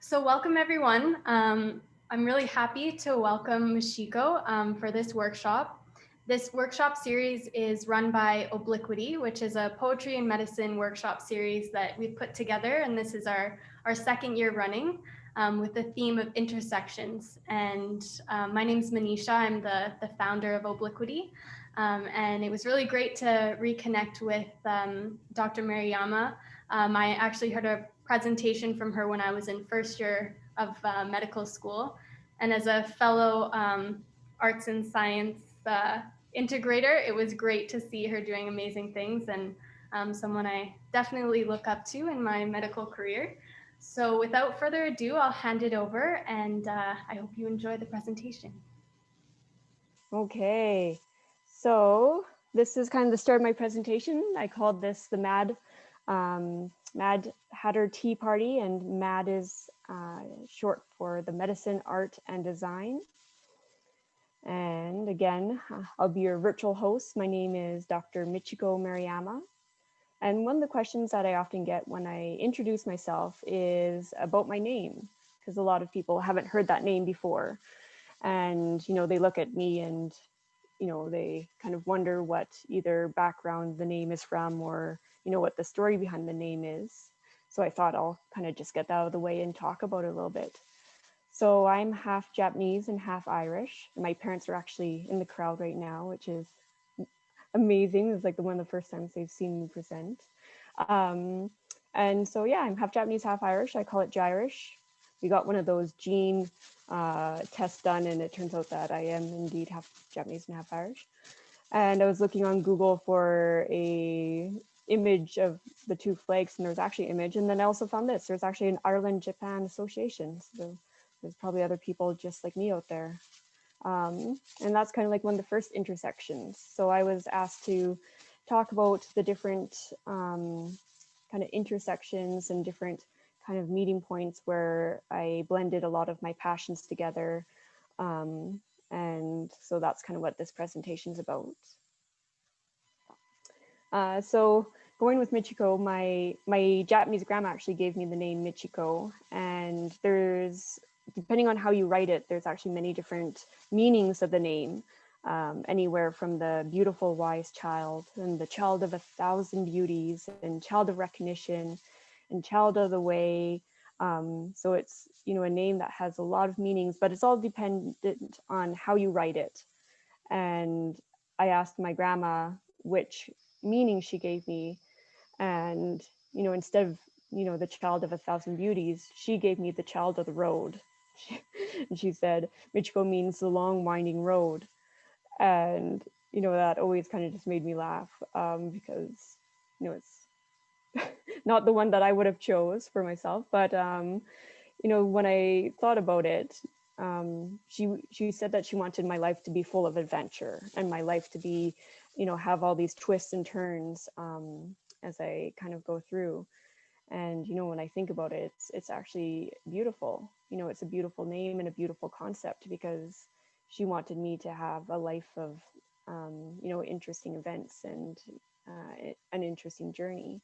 So welcome everyone. I'm really happy to welcome Michiko for this workshop. This workshop series is run by Obliquity, which is a poetry and medicine workshop series that we've put together. And this is our second year running with the theme of intersections. And my name is Manisha. I'm the founder of Obliquity. And it was really great to reconnect with Dr. Maruyama. I actually heard a presentation from her when I was in first year of medical school. And as a fellow arts and science integrator, it was great to see her doing amazing things and someone I definitely look up to in my medical career. So without further ado, I'll hand it over and I hope you enjoy the presentation. Okay, so this is kind of the start of my presentation. I called this the M.A.D. M.A.D Hatter Tea Party, and M.A.D is short for the Medicine, Art, and Design. And again, I'll be your virtual host. My name is Dr. Michiko Maruyama. And one of the questions that I often get when I introduce myself is about my name, because a lot of people haven't heard that name before. And, they look at me and they kind of wonder what either background the name is from or, what the story behind the name is. So I thought I'll kind of just get that out of the way and talk about it a little bit. So I'm half Japanese and half Irish. And my parents are actually in the crowd right now, which is amazing. It's like one of the first times they've seen me present. And so, yeah, I'm half Japanese, half Irish. I call it Gyrish. We got one of those gene tests done, and it turns out that I am indeed half Japanese and half Irish. And I was looking on Google for a image of the two flags, and there's actually an image. And then I also found this. There's actually an Ireland-Japan association. So there's probably other people just like me out there. And that's kind of like one of the first intersections. So I was asked to talk about the different kind of intersections and different kind of meeting points where I blended a lot of my passions together. And so that's kind of what this presentation is about. So going with Michiko, my Japanese grandma actually gave me the name Michiko, and there's, depending on how you write it, there's actually many different meanings of the name, anywhere from the beautiful wise child and the child of 1,000 beauties and child of recognition and child of the way. So it's, a name that has a lot of meanings, but it's all dependent on how you write it. And I asked my grandma which meaning she gave me, and instead of the child of 1,000 beauties, she gave me the child of the road. And she said Michiko means the long winding road. And that always kind of just made me laugh, because it's not the one that I would have chose for myself, but when I thought about it, she said that she wanted my life to be full of adventure and my life to be, have all these twists and turns as I kind of go through. And, when I think about it, it's actually beautiful. It's a beautiful name and a beautiful concept, because she wanted me to have a life of, interesting events and an interesting journey.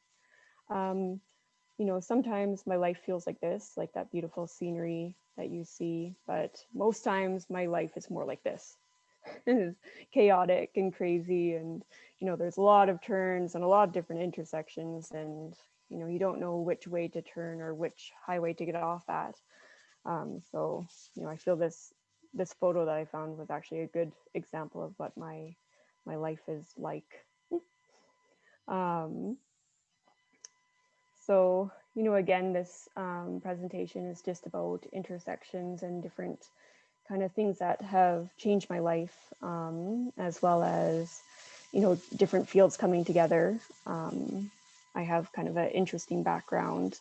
Sometimes my life feels like this, like that beautiful scenery that you see, but most times my life is more like this. It's chaotic and crazy, and there's a lot of turns and a lot of different intersections, and you don't know which way to turn or which highway to get off at. So I feel this photo that I found was actually a good example of what my life is like. So, again, this presentation is just about intersections and different kind of things that have changed my life, as well as, different fields coming together. I have kind of an interesting background.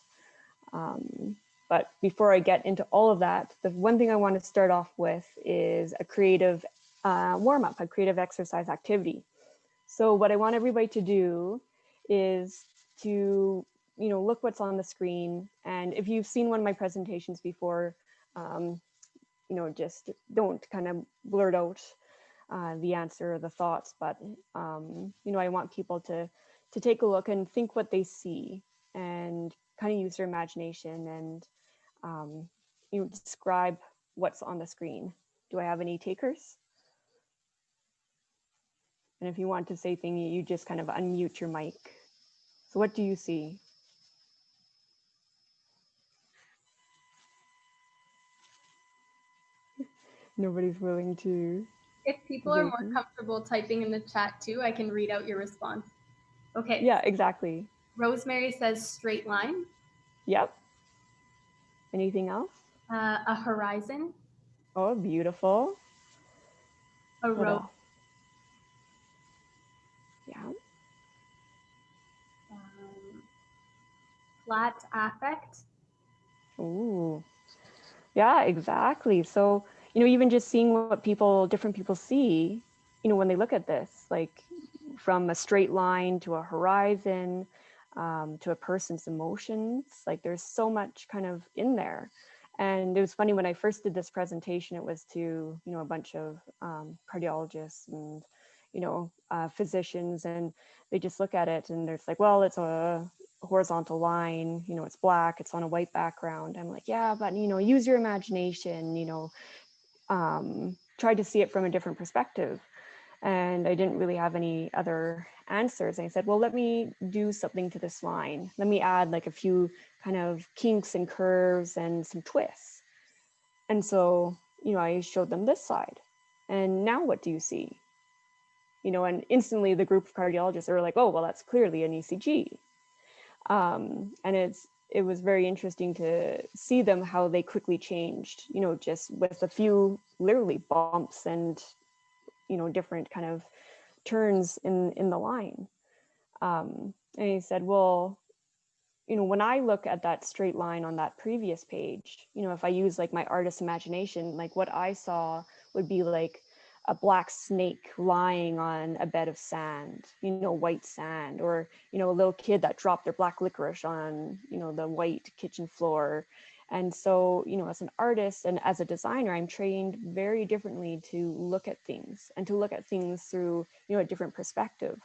But before I get into all of that, the one thing I want to start off with is a creative warm-up, a creative exercise activity. So what I want everybody to do is to, look what's on the screen. And if you've seen one of my presentations before, just don't kind of blurt out the answer or the thoughts, but, I want people to take a look and think what they see and kind of use their imagination and describe what's on the screen. Do I have any takers? And if you want to say thing, you just kind of unmute your mic. So what do you see? Nobody's willing to. If people are more comfortable typing in the chat too, I can read out your response. Okay. Yeah, exactly. Rosemary says straight line. Yep. Anything else? A horizon. Oh, beautiful. A What road. else? Yeah. Flat affect. Ooh. Yeah, exactly. So, even just seeing what different people see, when they look at this, like from a straight line to a horizon, to a person's emotions, like there's so much kind of in there. And it was funny when I first did this presentation, it was to, a bunch of cardiologists and, physicians, and they just look at it and there's like, well, it's a horizontal line, it's black, it's on a white background. I'm like, yeah, but use your imagination, try to see it from a different perspective. And I didn't really have any other answers. And I said, well, let me do something to this line. Let me add like a few kind of kinks and curves and some twists. And so, I showed them this side. And now what do you see? And instantly the group of cardiologists are like, oh, well, that's clearly an ECG. And it was very interesting to see them, how they quickly changed, just with a few literally bumps and, different kind of turns in the line. And he said, well, when I look at that straight line on that previous page, if I use like my artist's imagination, like what I saw would be like a black snake lying on a bed of sand, white sand, or, a little kid that dropped their black licorice on, the white kitchen floor. And so, as an artist and as a designer, I'm trained very differently to look at things and to look at things through, a different perspective.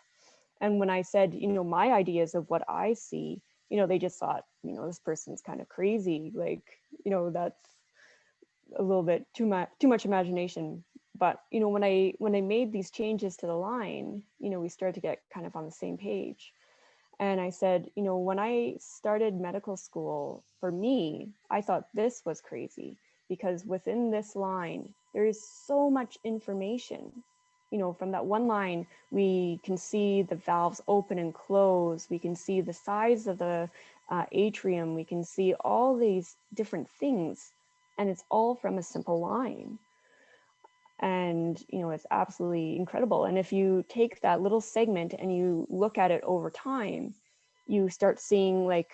And when I said, my ideas of what I see, they just thought, this person's kind of crazy. Like, that's a little bit too much imagination. But, when I made these changes to the line, we started to get kind of on the same page. And I said, when I started medical school, for me, I thought this was crazy because within this line, there is so much information. From that one line, we can see the valves open and close. We can see the size of the atrium. We can see all these different things, and it's all from a simple line. And, it's absolutely incredible. And if you take that little segment and you look at it over time, you start seeing like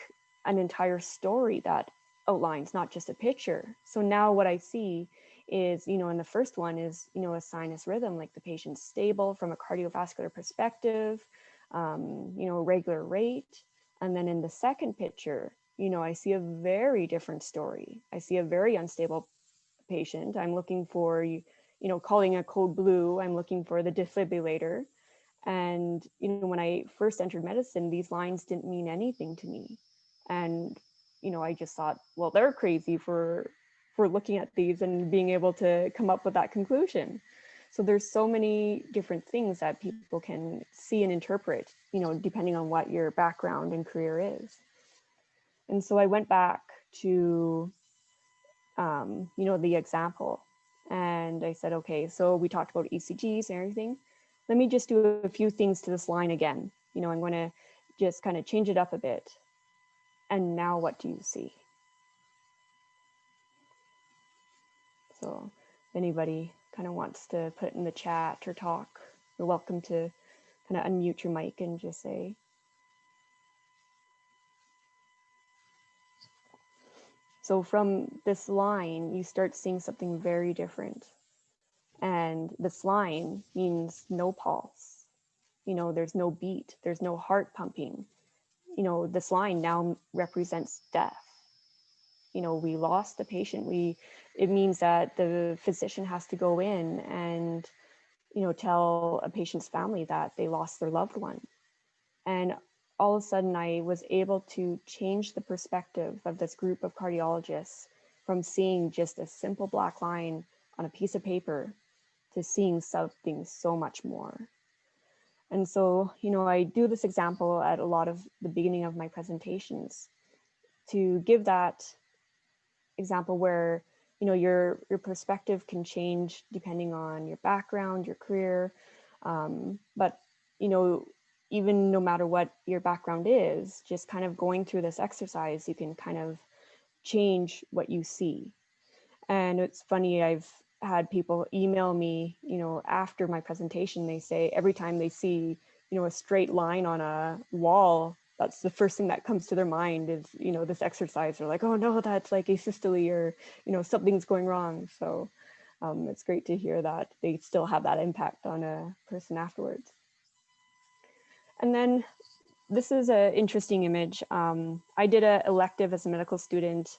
an entire story that outlines, not just a picture. So now what I see is, in the first one is, a sinus rhythm, like the patient's stable from a cardiovascular perspective, regular rate. And then in the second picture, I see a very different story. I see a very unstable patient. I'm looking for, calling a code blue, I'm looking for the defibrillator. And, when I first entered medicine, these lines didn't mean anything to me. And, I just thought, well, they're crazy for looking at these and being able to come up with that conclusion. So there's so many different things that people can see and interpret, depending on what your background and career is. And so I went back to, the example. And I said, okay, so we talked about ECGs and everything. Let me just do a few things to this line again. I'm going to just kind of change it up a bit. And now what do you see? So if anybody kind of wants to put in the chat or talk, you're welcome to kind of unmute your mic and just say. So from this line, you start seeing something very different. And this line means no pulse. There's no beat, there's no heart pumping. This line now represents death. We lost the patient. It means that the physician has to go in and, tell a patient's family that they lost their loved one. And all of a sudden I was able to change the perspective of this group of cardiologists from seeing just a simple black line on a piece of paper to seeing something so much more. And so, I do this example at a lot of the beginning of my presentations to give that example where, your perspective can change depending on your background, your career. But, even no matter what your background is, just kind of going through this exercise, you can kind of change what you see. And it's funny, I've had people email me, after my presentation, they say every time they see, a straight line on a wall, that's the first thing that comes to their mind is, this exercise. They're like, oh no, that's like asystole, or, something's going wrong. So it's great to hear that they still have that impact on a person afterwards. And then this is an interesting image. I did an elective as a medical student.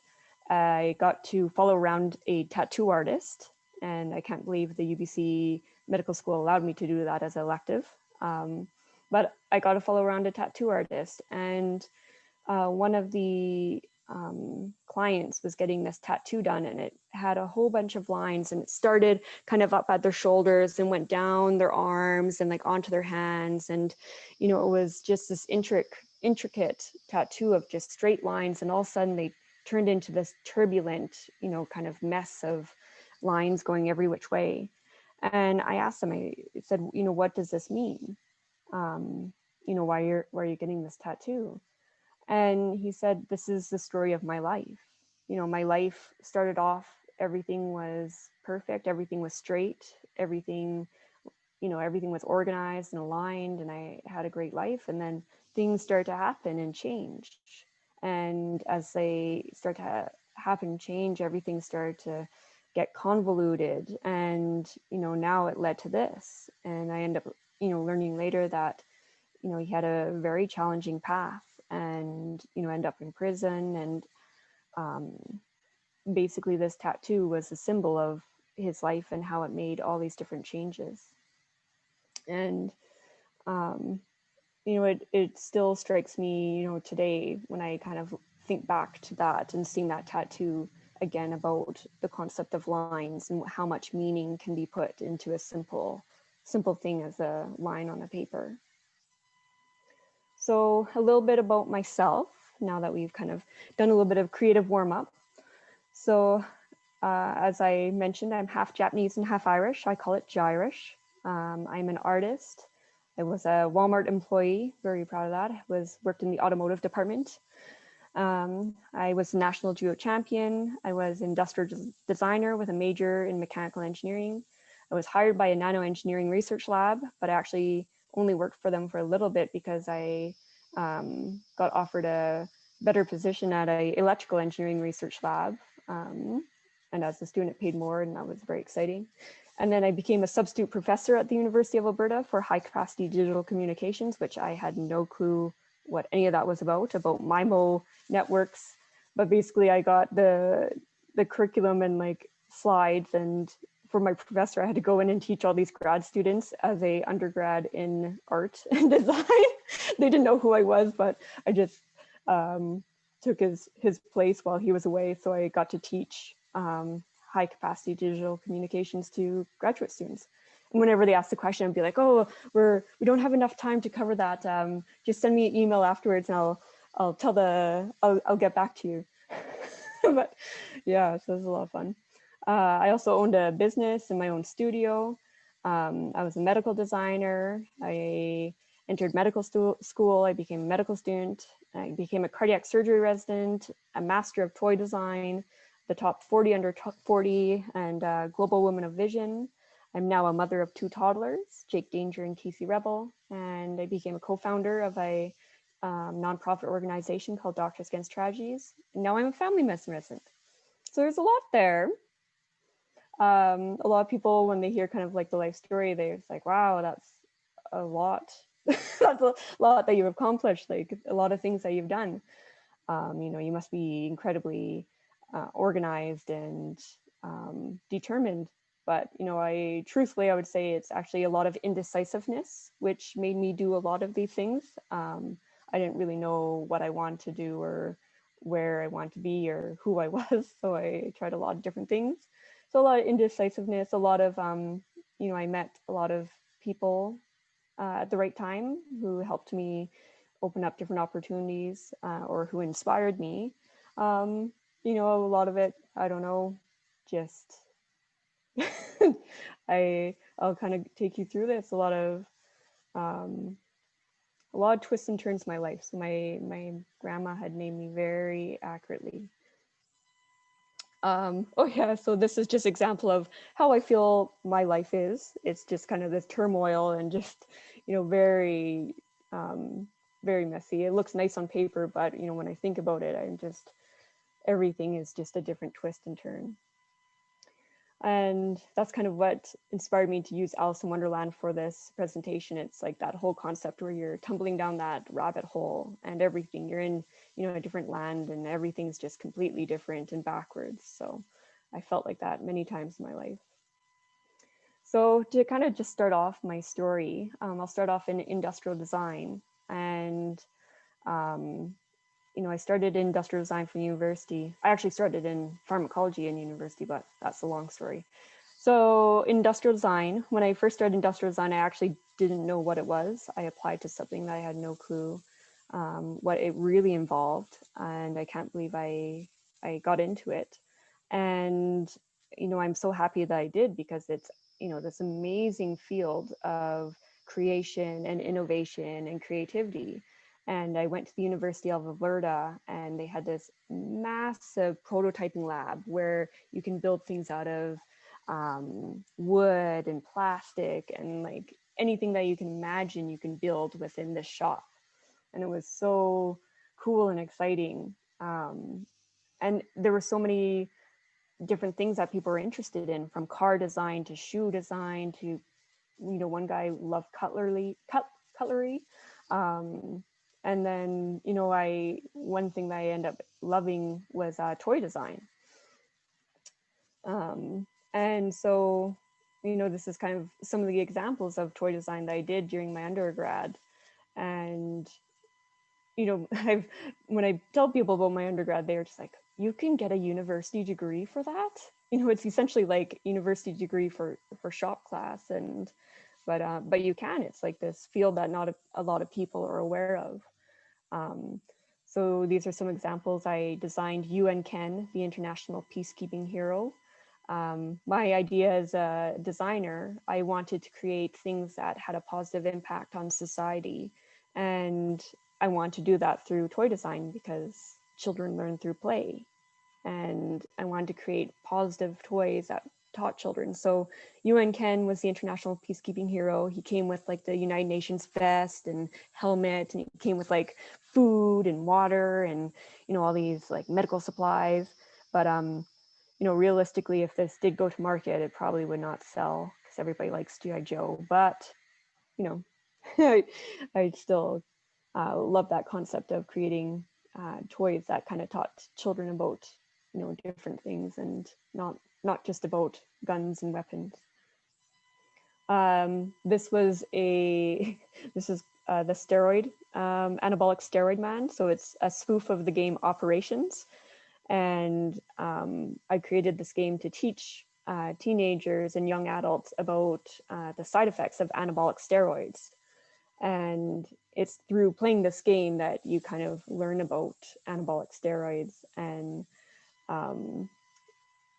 I got to follow around a tattoo artist, and I can't believe the UBC Medical School allowed me to do that as an elective. But I got to follow around a tattoo artist, and one of the clients was getting this tattoo done, and it had a whole bunch of lines, and it started kind of up at their shoulders and went down their arms and like onto their hands. And, it was just this intricate tattoo of just straight lines. And all of a sudden they turned into this turbulent, kind of mess of lines going every which way. And I asked him, I said, what does this mean? Why are you getting this tattoo? And he said, this is the story of my life. My life started off, everything was perfect, everything was straight, everything was organized and aligned, and I had a great life. And then things started to happen and change. And as they start to happen and change, everything started to get convoluted. And, now it led to this. And I end up, learning later that, he had a very challenging path and, end up in prison. And basically this tattoo was a symbol of his life and how it made all these different changes. And, it still strikes me, today when I kind of think back to that and seeing that tattoo again about the concept of lines and how much meaning can be put into a simple thing as a line on a paper. So a little bit about myself, now that we've kind of done a little bit of creative warm up. So as I mentioned, I'm half Japanese and half Irish. I call it Jirish. I'm an artist. I was a Walmart employee, very proud of that. I worked in the automotive department. I was a national judo champion. I was an industrial designer with a major in mechanical engineering. I was hired by a nano engineering research lab, but I actually only worked for them for a little bit because I got offered a better position at an electrical engineering research lab. And as a student, it paid more, and that was very exciting. And then I became a substitute professor at the University of Alberta for high capacity digital communications, which I had no clue what any of that was about MIMO networks. But basically I got the curriculum and like slides, and for my professor, I had to go in and teach all these grad students as a undergrad in art and design. They didn't know who I was, but I just took his place while he was away. So I got to teach high capacity digital communications to graduate students. And whenever they ask the question, I'd be like, oh, we don't have enough time to cover that. Just send me an email afterwards and I'll get back to you. But yeah, so it was a lot of fun. I also owned a business in my own studio. I was a medical designer. I entered medical school. I became a medical student. I became a cardiac surgery resident, a master of toy design, the top 40 under 40, and global woman of vision. I'm now a mother of 2 toddlers, Jake Danger and Casey Rebel, and I became a co-founder of a nonprofit organization called Doctors Against Tragedies. And now I'm a family medicine resident. So there's a lot there. A lot of people, when they hear kind of like the life story, they're like, wow, that's a lot. That's a lot that you've accomplished, like a lot of things that you've done. You must be incredibly organized and determined. But, truthfully, I would say it's actually a lot of indecisiveness, which made me do a lot of these things. I didn't really know what I wanted to do or where I want to be or who I was. So I tried a lot of different things. So a lot of indecisiveness, a lot of, I met a lot of people at the right time who helped me open up different opportunities or who inspired me. A lot of it, I don't know, just I'll kind of take you through this. Um, a lot of twists and turns in my life. So my grandma had named me very accurately. Oh yeah, so this is just example of how I feel my life is. It's just kind of this turmoil and just, very, very messy. It looks nice on paper, but when I think about it, everything is just a different twist and turn. And that's kind of what inspired me to use Alice in Wonderland for this presentation. It's like that whole concept where you're tumbling down that rabbit hole and everything. You're in, a different land and everything's just completely different and backwards. So I felt like that many times in my life. So to kind of just start off my story, I'll start off in industrial design. And I started in industrial design from university. I actually started in pharmacology in university, but that's a long story. So industrial design, when I first started industrial design, I actually didn't know what it was. I applied to something that I had no clue what it really involved. And I can't believe I got into it. And, I'm so happy that I did because it's, this amazing field of creation and innovation and creativity. And I went to the University of Alberta and they had this massive prototyping lab where you can build things out of wood and plastic and like anything that you can imagine you can build within this shop. And it was so cool and exciting. And there were so many different things that people were interested in, from car design to shoe design to, one guy loved cutlery. And then, one thing that I ended up loving was toy design. And so, this is kind of some of the examples of toy design that I did during my undergrad. And, when I tell people about my undergrad, they're just like, you can get a university degree for that? It's essentially like university degree for shop class. But you can, it's like this field that not a lot of people are aware of. Um, so these are some examples. I designed UN Ken, the international peacekeeping hero. My idea as a designer, I wanted to create things that had a positive impact on society. And I want to do that through toy design because children learn through play. And I wanted to create positive toys that taught children. So UN Ken was the international peacekeeping hero. He came with like the United Nations vest and helmet, and he came with like food and water and, all these like medical supplies. But, realistically, if this did go to market, it probably would not sell because everybody likes G.I. Joe. But, I still love that concept of creating toys that kind of taught children about, different things and not just about guns and weapons. This is the steroid, anabolic steroid man. So it's a spoof of the game Operations. And I created this game to teach teenagers and young adults about the side effects of anabolic steroids. And it's through playing this game that you kind of learn about anabolic steroids. And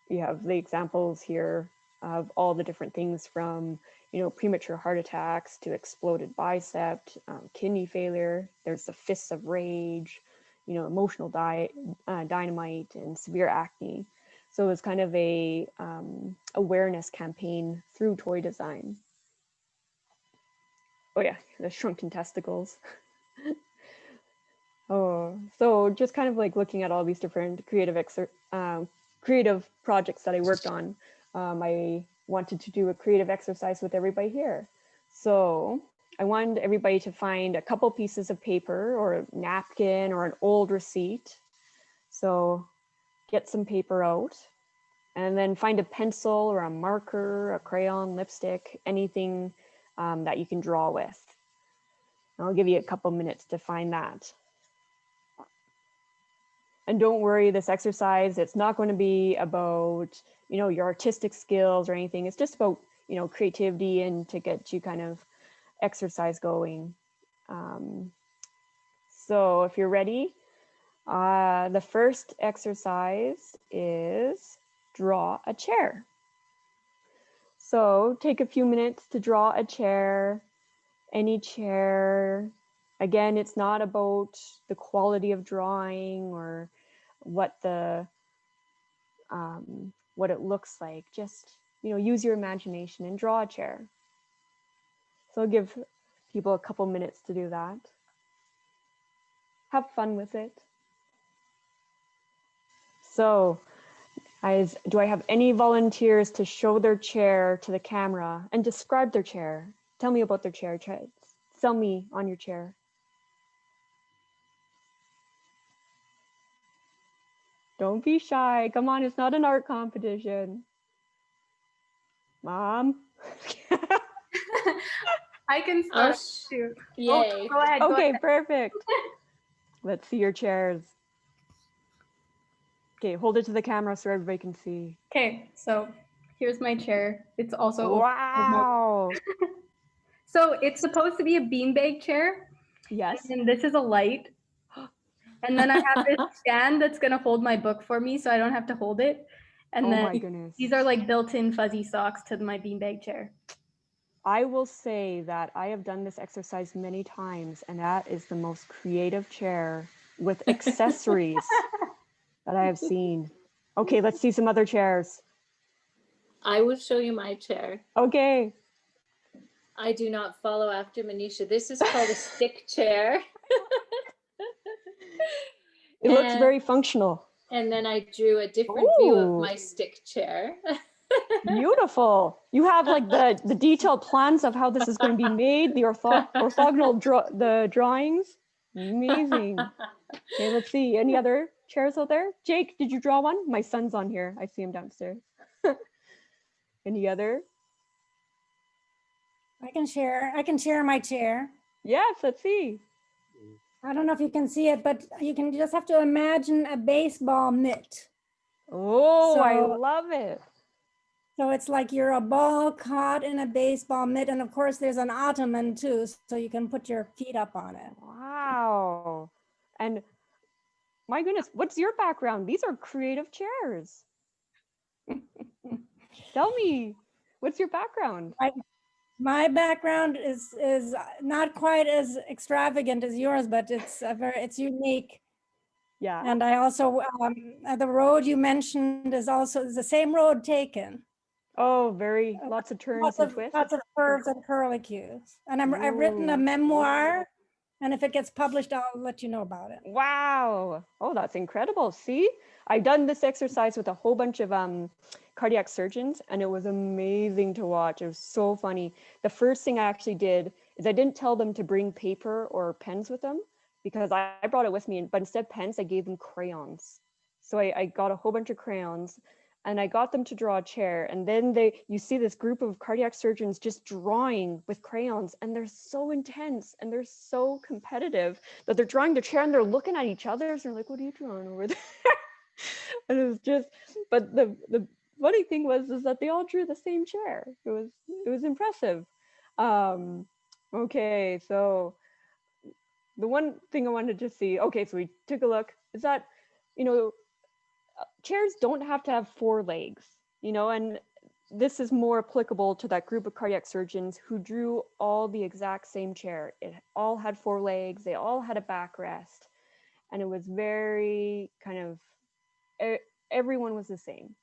you have the examples here of all the different things from, premature heart attacks to exploded bicep, kidney failure. There's the fists of rage, emotional dynamite and severe acne. So it was kind of a awareness campaign through toy design. Oh yeah, the shrunken testicles. Oh, so just kind of like looking at all these different creative projects that I worked on, I wanted to do a creative exercise with everybody here. So I wanted everybody to find a couple pieces of paper or a napkin or an old receipt. So get some paper out and then find a pencil or a marker, a crayon, lipstick, anything that you can draw with. I'll give you a couple minutes to find that. And don't worry, this exercise, it's not going to be about, your artistic skills or anything. It's just about, creativity and to get you kind of exercise going. So if you're ready, the first exercise is draw a chair. So take a few minutes to draw a chair, any chair. Again, it's not about the quality of drawing or what what it looks like. Just, use your imagination and draw a chair. So I'll give people a couple minutes to do that. Have fun with it. So, do I have any volunteers to show their chair to the camera and describe their chair? Tell me about their chair. Sell me on your chair. Don't be shy. Come on, it's not an art competition. Mom? I can start too. Yay. Go ahead. Okay, perfect. Let's see your chairs. Okay, hold it to the camera so everybody can see. Okay, so here's my chair. It's also wow. So it's supposed to be a beanbag chair. Yes. And this is a light. And then I have this stand that's gonna hold my book for me, so I don't have to hold it. And then my goodness. These are like built-in fuzzy socks to my beanbag chair. I will say that I have done this exercise many times, and that is the most creative chair with accessories that I have seen. Okay, let's see some other chairs. I will show you my chair. Okay. I do not follow after Manisha. This is called a stick chair. It looks very functional. And then I drew a different view of my stick chair. Beautiful. You have like the detailed plans of how this is going to be made, the orthogonal the drawings. Amazing. Okay, let's see. Any other chairs out there? Jake, did you draw one? My son's on here. I see him downstairs. Any other? I can share my chair. Yes, let's see. I don't know if you can see it, but you can just have to imagine a baseball mitt. Oh, I love it. So it's like you're a ball caught in a baseball mitt. And of course there's an ottoman too, so you can put your feet up on it. Wow. And my goodness, what's your background? These are creative chairs. Tell me, what's your background? My background is not quite as extravagant as yours, but it's unique. Yeah. And I also, the road you mentioned is the same road taken. Oh, lots of turns and twists. Lots of curves and curlicues. And I've written a memoir, and if it gets published, I'll let you know about it. Wow. Oh, that's incredible. See, I've done this exercise with a whole bunch of cardiac surgeons, and it was amazing to watch. It was so funny. The first thing I actually did is I didn't tell them to bring paper or pens with them because I brought it with me, but instead of pens, I gave them crayons. So I got a whole bunch of crayons and I got them to draw a chair. And then you see this group of cardiac surgeons just drawing with crayons, and they're so intense and they're so competitive that they're drawing the chair and they're looking at each other. So they're like, what are you drawing over there? And it was just, but the funny thing was that they all drew the same chair. It was impressive. Okay, so the one thing I wanted to see, okay, so we took a look, is that, chairs don't have to have 4 legs, and this is more applicable to that group of cardiac surgeons who drew all the exact same chair. It all had 4 legs, they all had a backrest, and it was very kind of, everyone was the same.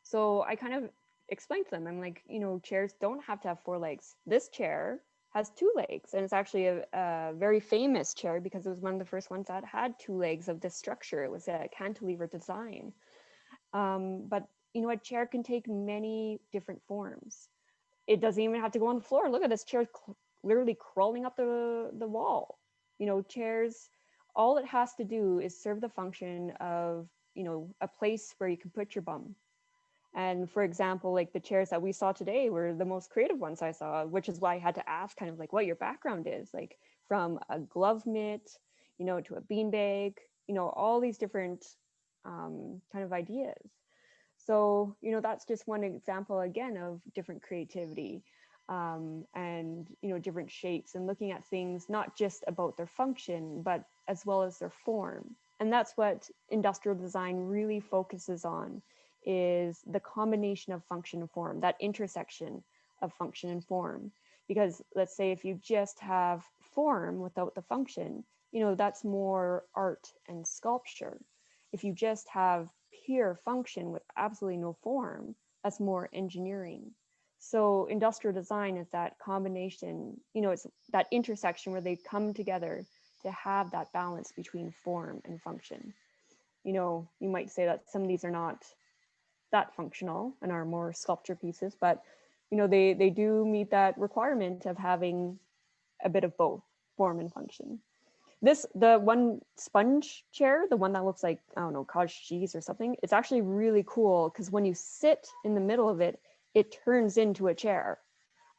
So I kind of explained to them, I'm like, chairs don't have to have 4 legs. This chair has 2 legs, and it's actually a very famous chair because it was one of the first ones that had 2 legs of this structure. It was a cantilever design. But a chair can take many different forms. It doesn't even have to go on the floor. Look at this chair literally crawling up the wall. Chairs, all it has to do is serve the function of, a place where you can put your bum. And for example, like the chairs that we saw today were the most creative ones I saw, which is why I had to ask kind of like what your background is, like from a glove mitt, to a beanbag, all these different kind of ideas. So, that's just one example again of different creativity, and, different shapes, and looking at things not just about their function, but as well as their form. And that's what industrial design really focuses on, is the combination of function and form, that intersection of function and form. Because let's say if you just have form without the function, that's more art and sculpture. If you just have pure function with absolutely no form, that's more engineering. So industrial design is that combination, it's that intersection where they come together to have that balance between form and function. You might say that some of these are not that functional and are more sculpture pieces, but they do meet that requirement of having a bit of both form and function. The one sponge chair, the one that looks like, I don't know, cottage cheese or something, it's actually really cool because when you sit in the middle of it, it turns into a chair.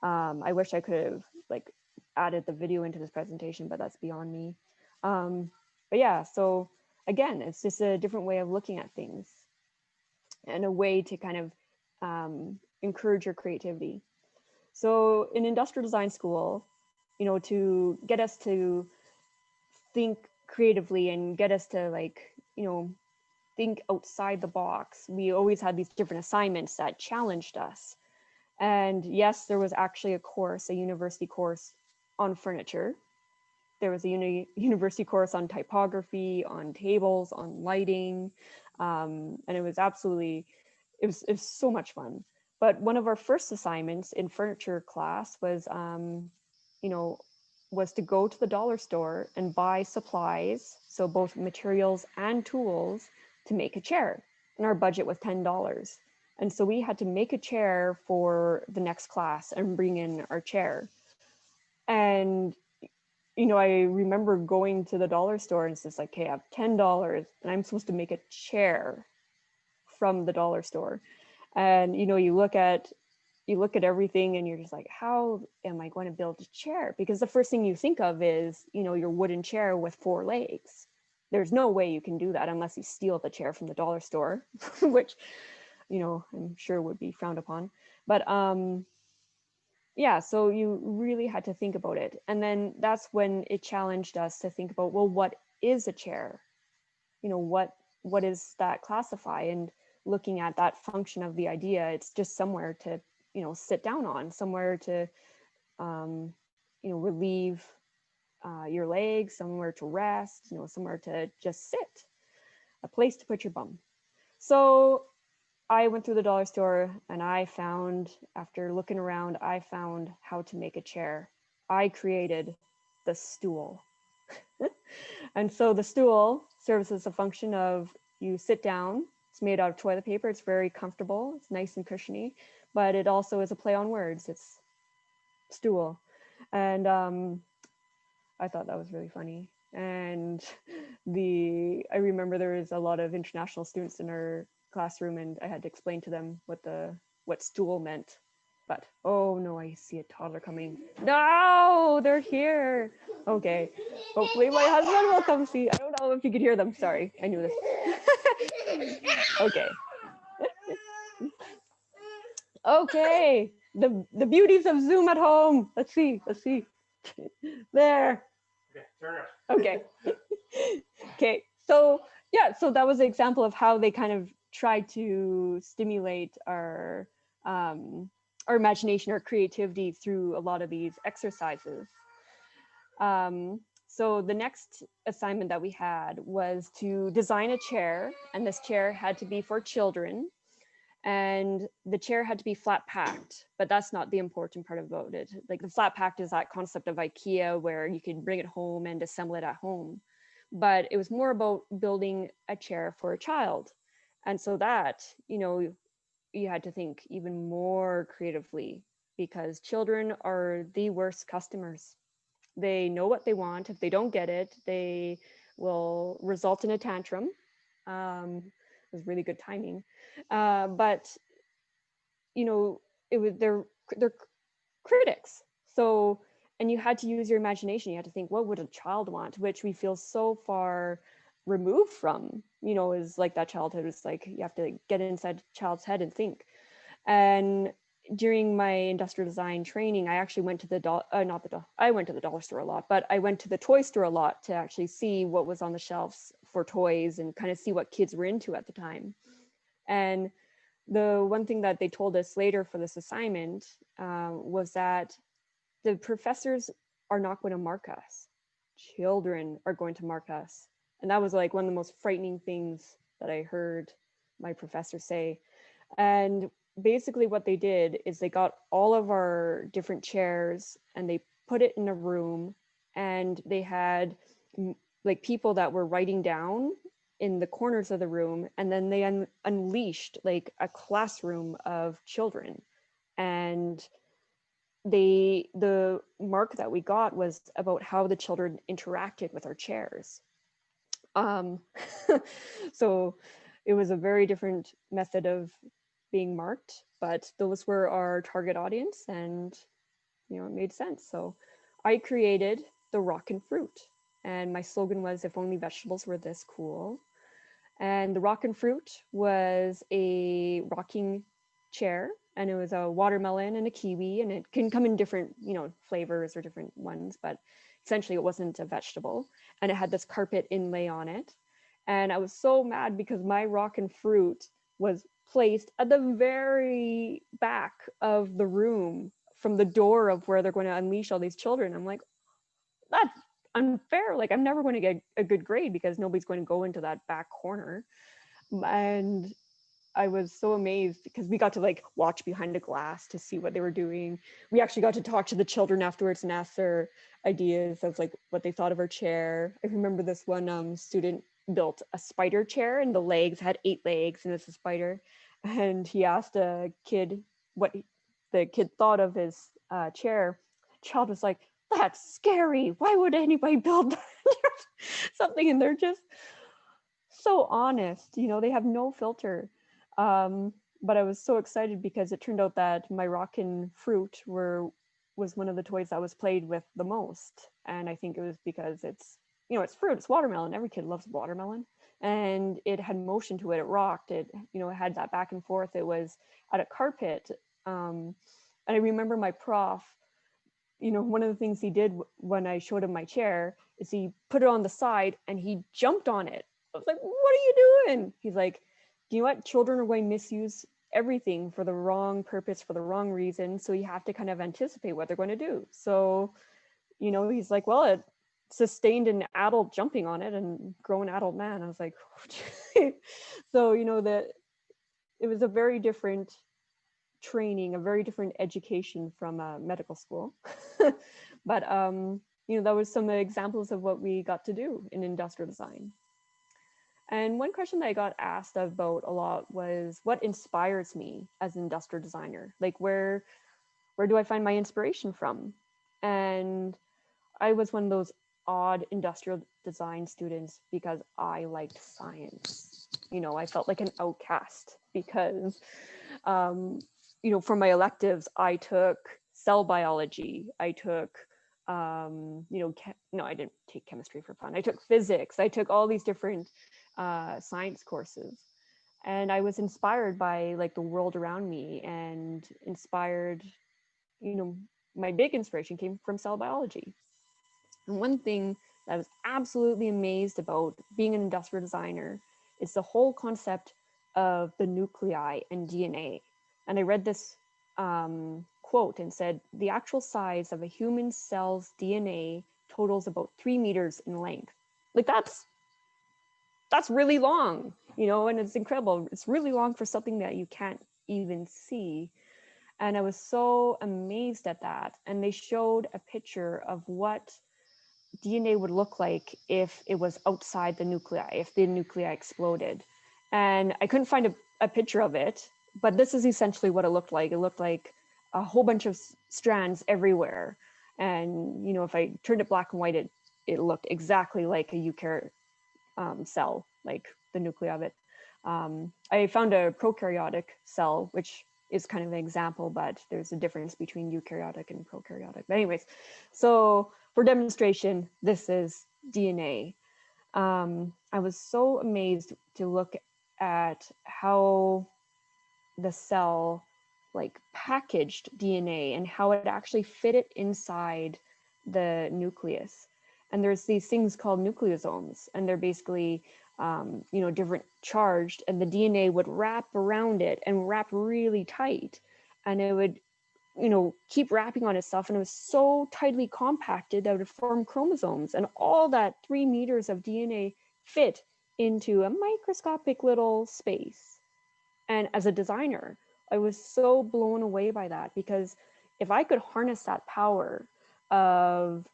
I wish I could have added the video into this presentation, but that's beyond me. But yeah, so again, it's just a different way of looking at things and a way to kind of encourage your creativity. So in industrial design school, to get us to think creatively and get us to think outside the box, we always had these different assignments that challenged us. And yes, there was actually a university course on furniture. There was a university course on typography, on tables, on lighting. And it was so much fun. But one of our first assignments in furniture class was, was to go to the dollar store and buy supplies, so both materials and tools, to make a chair. And our budget was $10. And so we had to make a chair for the next class and bring in our chair. And, I remember going to the dollar store and it's just like, okay, I have $10 and I'm supposed to make a chair from the dollar store. And, you look at everything and you're just like, how am I going to build a chair? Because the first thing you think of is, your wooden chair with 4 legs. There's no way you can do that unless you steal the chair from the dollar store, which, I'm sure would be frowned upon. But yeah, so you really had to think about it. And then that's when it challenged us to think about, well, what is a chair? What is that classify? And looking at that function of the idea, it's just somewhere to, sit down on, somewhere to, relieve your legs, somewhere to rest, somewhere to just sit, a place to put your bum. So I went through the dollar store and I found, after looking around, I found how to make a chair. I created the stool. And so the stool serves as a function of, you sit down, it's made out of toilet paper, it's very comfortable, it's nice and cushiony, but it also is a play on words, it's stool. And I thought that was really funny. And I remember there was a lot of international students in our classroom and I had to explain to them what stool meant. But oh no, I see a toddler coming. No, they're here. Okay, hopefully my husband will come see. I don't know if you could hear them. Sorry, I knew this. Okay. Okay, the beauties of Zoom at home. Let's see. There. Okay, turn around. Okay. Okay, so yeah, so that was an example of how they kind of tried to stimulate our imagination or creativity through a lot of these exercises. So the next assignment that we had was to design a chair, and this chair had to be for children, and the chair had to be flat packed, but that's not the important part about it. Like the flat packed is that concept of IKEA where you can bring it home and assemble it at home. But it was more about building a chair for a child. And so that, you had to think even more creatively because children are the worst customers. They know what they want. If they don't get it, they will result in a tantrum. It was really good timing. But, they're critics. So, and you had to use your imagination. You had to think, what would a child want? Which we feel so far removed from, is like that childhood. It's like you have to like get inside a child's head and think. And during my industrial design training, I actually went to the I went to the dollar store a lot, but I went to the toy store a lot to actually see what was on the shelves for toys and kind of see what kids were into at the time. And the one thing that they told us later for this assignment was that the professors are not going to mark us. Children are going to mark us. And that was like one of the most frightening things that I heard my professor say. And basically what they did is they got all of our different chairs and they put it in a room, and they had like people that were writing down in the corners of the room, and then they unleashed like a classroom of children. And the mark that we got was about how the children interacted with our chairs. So it was a very different method of being marked, but those were our target audience, and it made sense. So I created the Rockin' Fruit, and my slogan was, "If only vegetables were this cool." And the Rockin' Fruit was a rocking chair, and it was a watermelon and a kiwi, and it can come in different, flavors or different ones, but essentially it wasn't a vegetable. And it had this carpet inlay on it. And I was so mad because my Rockin' Fruit was placed at the very back of the room from the door of where they're going to unleash all these children. I'm like, that's unfair. Like, I'm never going to get a good grade because nobody's going to go into that back corner. And I was so amazed because we got to like watch behind a glass to see what they were doing. We actually got to talk to the children afterwards and ask their ideas of like what they thought of our chair. I remember this one student built a spider chair, and the legs had 8 legs, and it's a spider. And he asked a kid what the kid thought of his chair. The child was like, "That's scary. Why would anybody build that?" Something, and they're just so honest. They have no filter. But I was so excited because it turned out that my Rockin' Fruit was one of the toys that was played with the most. And I think it was because it's fruit, it's watermelon. Every kid loves watermelon. And it had motion to it. It rocked. It had that back and forth. It was at a carpet. And I remember my prof, one of the things he did when I showed him my chair is he put it on the side and he jumped on it. I was like, "What are you doing?" He's like, "Do you know what? Children are going to misuse everything for the wrong purpose, for the wrong reason. So you have to kind of anticipate what they're going to do." So, he's like, "Well, it sustained an adult jumping on it and grown adult man." I was like, so, that it was a very different training, a very different education from medical school. But, that was some examples of what we got to do in industrial design. And one question that I got asked about a lot was, what inspires me as an industrial designer? Like, where do I find my inspiration from? And I was one of those odd industrial design students because I liked science. I felt like an outcast because, for my electives, I took cell biology. I took, no, I didn't take chemistry for fun. I took physics. I took all these different science courses, and I was inspired by like the world around me, and inspired, my big inspiration came from cell biology. And one thing that I was absolutely amazed about being an industrial designer is the whole concept of the nuclei and DNA. And I read this quote and said, "The actual size of a human cell's DNA totals about 3 meters in length." Like, that's really long, and it's incredible. It's really long for something that you can't even see. And I was so amazed at that. And they showed a picture of what DNA would look like if it was outside the nuclei, if the nuclei exploded. And I couldn't find a picture of it, but this is essentially what it looked like. It looked like a whole bunch of strands everywhere. And, if I turned it black and white, it looked exactly like a eukaryote cell, like the nuclei of it. I found a prokaryotic cell, which is kind of an example, but there's a difference between eukaryotic and prokaryotic. But anyways, so for demonstration, this is DNA. I was so amazed to look at how the cell like packaged DNA and how it actually fit it inside the nucleus. And there's these things called nucleosomes, and they're basically different charged, and the DNA would wrap around it and wrap really tight, and it would keep wrapping on itself, and it was so tightly compacted that it would form chromosomes, and all that 3 meters of DNA fit into a microscopic little space. And as a designer, I was so blown away by that, because if I could harness that power of,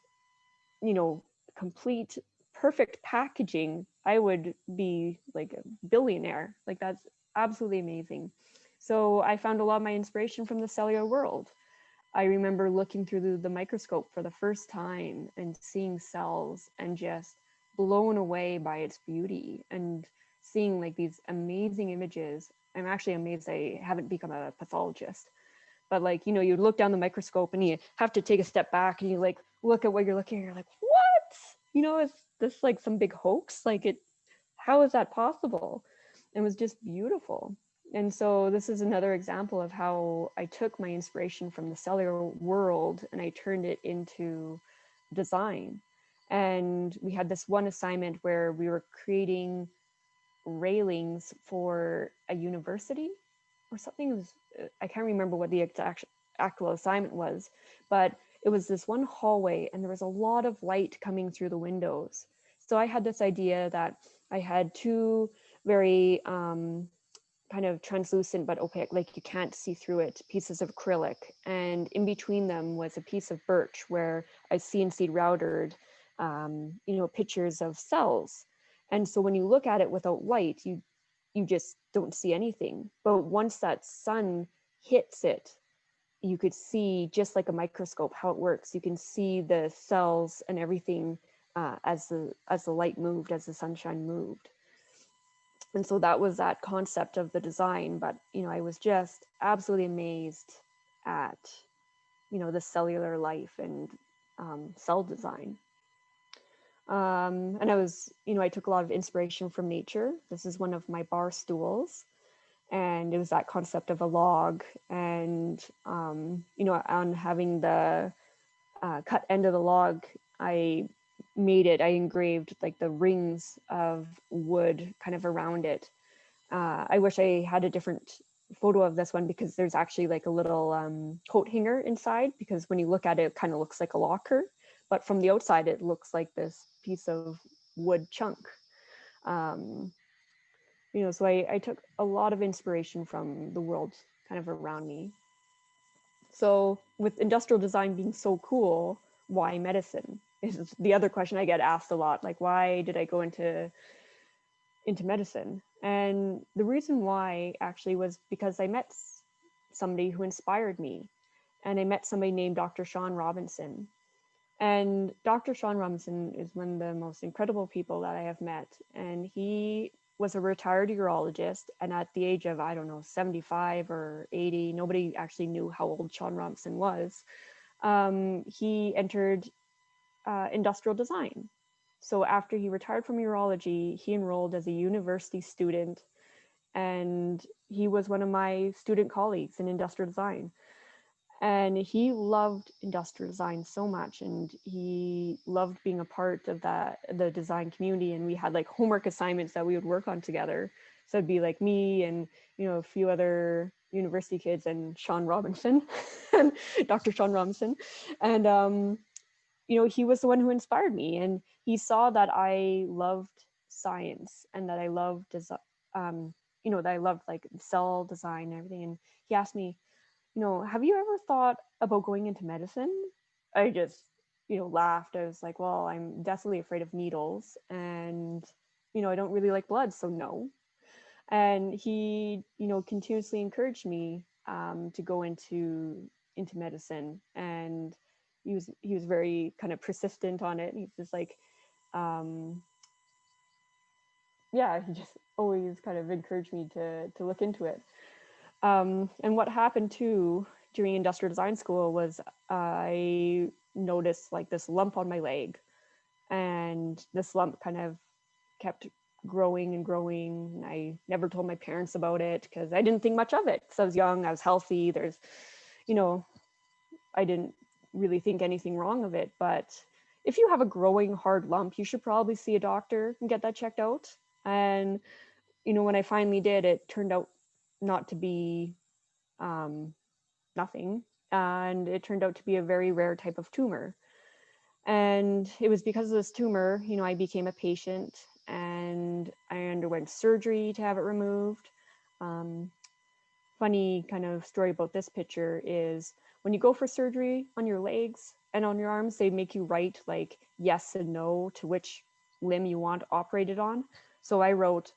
complete perfect packaging, I would be like a billionaire. Like, that's absolutely amazing. So I found a lot of my inspiration from the cellular world. I remember looking through the microscope for the first time and seeing cells and just blown away by its beauty and seeing like these amazing images. I'm actually amazed I haven't become a pathologist. But like, you look down the microscope and you have to take a step back and you like look at what you're looking at, you're like, what? Is this like some big hoax? Like, how is that possible? It was just beautiful. And so this is another example of how I took my inspiration from the cellular world and I turned it into design. And we had this one assignment where we were creating railings for a university or something. It was, I can't remember what the actual assignment was, but it was this one hallway and there was a lot of light coming through the windows. So I had this idea that I had two very kind of translucent but opaque, like you can't see through it, pieces of acrylic, and in between them was a piece of birch where I CNC routed pictures of cells. And so when you look at it without light, you just don't see anything. But once that sun hits it, you could see, just like a microscope, how it works. You can see the cells and everything as the light moved, as the sunshine moved. And so that was that concept of the design. But I was just absolutely amazed at the cellular life and cell design. And I took a lot of inspiration from nature. This is one of my bar stools, and it was that concept of a log, and on having the cut end of the log, I engraved like the rings of wood kind of around it. I wish I had a different photo of this one, because there's actually like a little coat hanger inside, because when you look at it, it kind of looks like a locker, but from the outside it looks like this piece of wood chunk. So I took a lot of inspiration from the world kind of around me. So with industrial design being so cool, why medicine is the other question I get asked a lot. Like, why did I go into medicine? And the reason why actually was because I met somebody who inspired me, and I met somebody named Dr. Sean Robinson. And Dr. Sean Robinson is one of the most incredible people that I have met. And he was a retired urologist. And at the age of, I don't know, 75 or 80, nobody actually knew how old Sean Robinson was. He entered industrial design. So after he retired from urology, he enrolled as a university student. And he was one of my student colleagues in industrial design. And he loved industrial design so much, and he loved being a part of the design community. And we had like homework assignments that we would work on together. So it'd be like me and a few other university kids and Sean Robinson and Dr. Sean Robinson. And he was the one who inspired me, and he saw that I loved science and that I loved that I loved like cell design and everything. And he asked me, have you ever thought about going into medicine? I just, laughed. I was like, well, I'm definitely afraid of needles, and, I don't really like blood, so no. And he, continuously encouraged me to go into medicine. And he was very kind of persistent on it. He's just like, yeah, he just always kind of encouraged me to look into it. And what happened too during industrial design school was I noticed like this lump on my leg, and this lump kind of kept growing and growing. I never told my parents about it because I didn't think much of it, because I was young, I was healthy. There's, you know, I didn't really think anything wrong of it. But if you have a growing hard lump, you should probably see a doctor and get that checked out. And, you know, when I finally did, it turned out not to be nothing. And it turned out to be a very rare type of tumor. And it was because of this tumor, you know, I became a patient and I underwent surgery to have it removed. Funny kind of story about this picture is when you go for surgery on your legs and on your arms, they make you write like yes and no to which limb you want operated on. So I wrote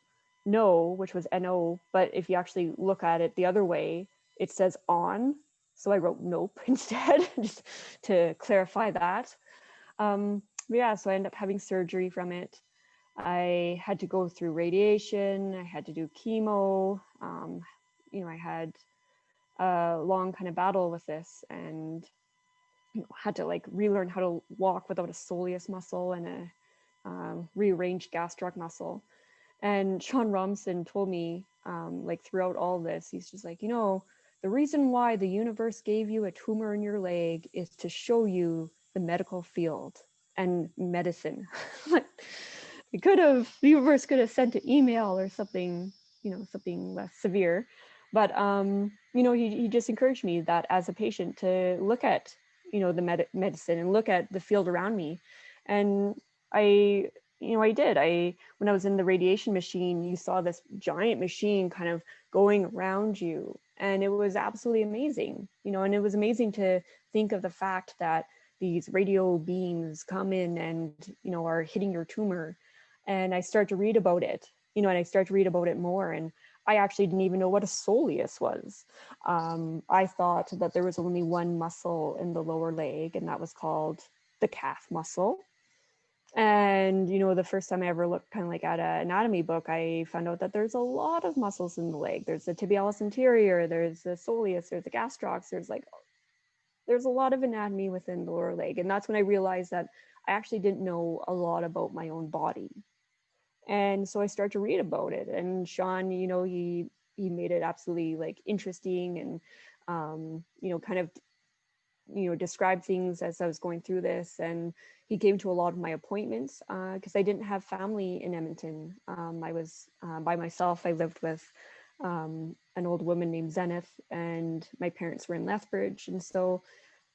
no, which was NO, but if you actually look at it the other way, it says on. So I wrote nope instead, just to clarify that. Yeah, so I ended up having surgery from it. I had to go through radiation, I had to do chemo. You know, I had a long kind of battle with this, and you know, had to like relearn how to walk without a soleus muscle and a rearranged gastroc muscle. And Sean Robinson told me, like throughout all this, he's just like, you know, the reason why the universe gave you a tumor in your leg is to show you the medical field and medicine. The universe could have sent an email or something, you know, something less severe. But, you know, he just encouraged me that as a patient to look at, you know, the medicine and look at the field around me. And I, you know, I did. When I was in the radiation machine, you saw this giant machine kind of going around you. And it was absolutely amazing, you know, and it was amazing to think of the fact that these radio beams come in and, you know, are hitting your tumor. And I started to read about it, you know, and I started to read about it more. And I actually didn't even know what a soleus was. I thought that there was only one muscle in the lower leg, and that was called the calf muscle. And, you know, the first time I ever looked kind of like at an anatomy book, I found out that there's a lot of muscles in the leg. There's the tibialis anterior, there's the soleus, there's the gastrocs, there's a lot of anatomy within the lower leg. And that's when I realized that I actually didn't know a lot about my own body. And so I started to read about it. And Sean, you know, he made it absolutely like interesting and, you know, kind of, you know, describe things as I was going through this. And he came to a lot of my appointments because I didn't have family in Edmonton. I was by myself. I lived with an old woman named Zenith, and my parents were in Lethbridge. And so,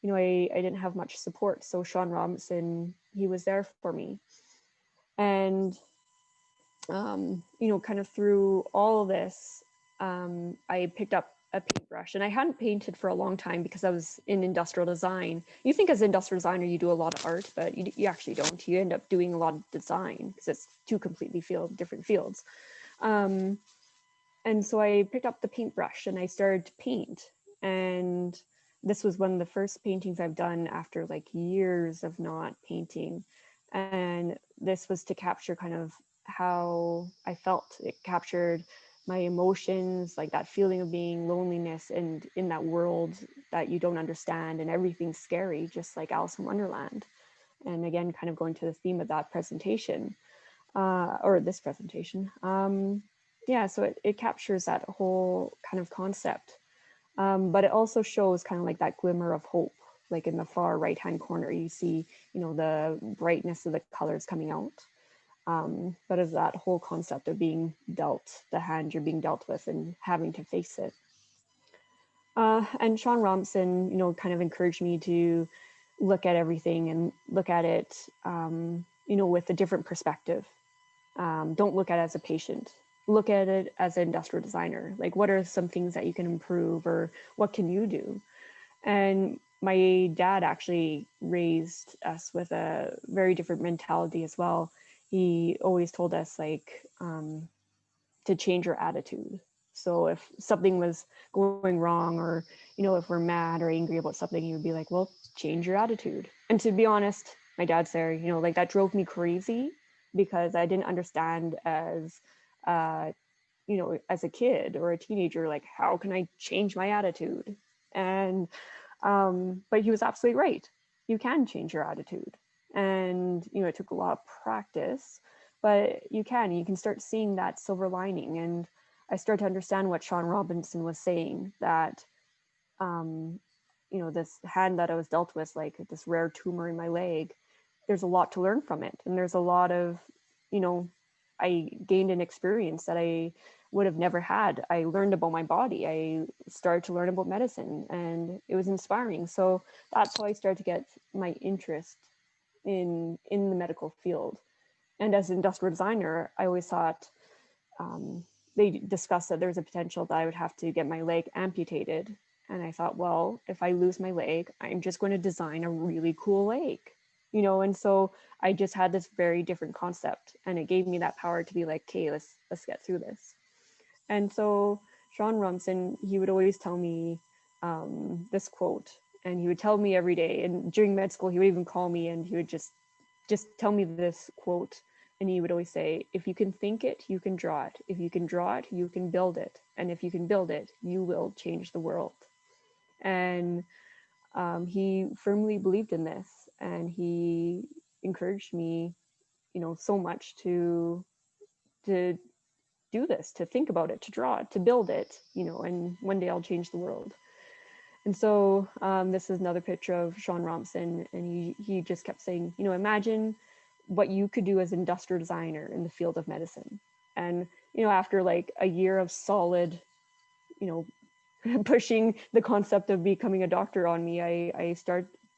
you know, I didn't have much support. So Sean Robinson, he was there for me. And, you know, kind of through all of this, I picked up a paintbrush, and I hadn't painted for a long time because I was in industrial design. You think as an industrial designer, you do a lot of art, but you actually don't. You end up doing a lot of design because it's two completely different fields. And so I picked up the paintbrush and I started to paint. And this was one of the first paintings I've done after like years of not painting. And this was to capture kind of how I felt. It captured my emotions, like that feeling of being loneliness and in that world that you don't understand and everything's scary, just like Alice in Wonderland. And again, kind of going to the theme of that presentation, or this presentation. Yeah, so it captures that whole kind of concept. But it also shows kind of like that glimmer of hope, like in the far right-hand corner, you see, you know, the brightness of the colors coming out. But as that whole concept of being dealt, the hand you're being dealt with and having to face it. And Sean Robinson, you know, kind of encouraged me to look at everything and look at it, you know, with a different perspective. Don't look at it as a patient. Look at it as an industrial designer. Like, what are some things that you can improve, or what can you do? And my dad actually raised us with a very different mentality as well. He always told us like to change your attitude. So if something was going wrong, or, you know, if we're mad or angry about something, he would be like, well, change your attitude. And to be honest, my dad's there, you know, like that drove me crazy because I didn't understand as, you know, as a kid or a teenager, like, how can I change my attitude? And, but he was absolutely right. You can change your attitude. And, you know, it took a lot of practice, but you can start seeing that silver lining. And I started to understand what Sean Robinson was saying, that this hand that I was dealt with, like this rare tumor in my leg, there's a lot to learn from it. And there's a lot of, I gained an experience that I would have never had. I learned about my body. I started to learn about medicine, and it was inspiring. So that's how I started to get my interest in the medical field. And as an industrial designer, I always thought, they discussed that there's a potential that I would have to get my leg amputated. And I thought, well, if I lose my leg, I'm just going to design a really cool leg, and so I just had this very different concept, and it gave me that power to be like, okay, let's get through this. And so Sean Rumson, he would always tell me this quote, and he would tell me every day. And during med school, he would even call me, and he would just tell me this quote. And he would always say, if you can think it, you can draw it. If you can draw it, you can build it. And if you can build it, you will change the world. And he firmly believed in this, and he encouraged me, so much to do this, to think about it, to draw it, to build it, and one day I'll change the world. And so this is another picture of Sean Robinson, and he just kept saying, imagine what you could do as an industrial designer in the field of medicine. And, after like a year of solid, pushing the concept of becoming a doctor on me, I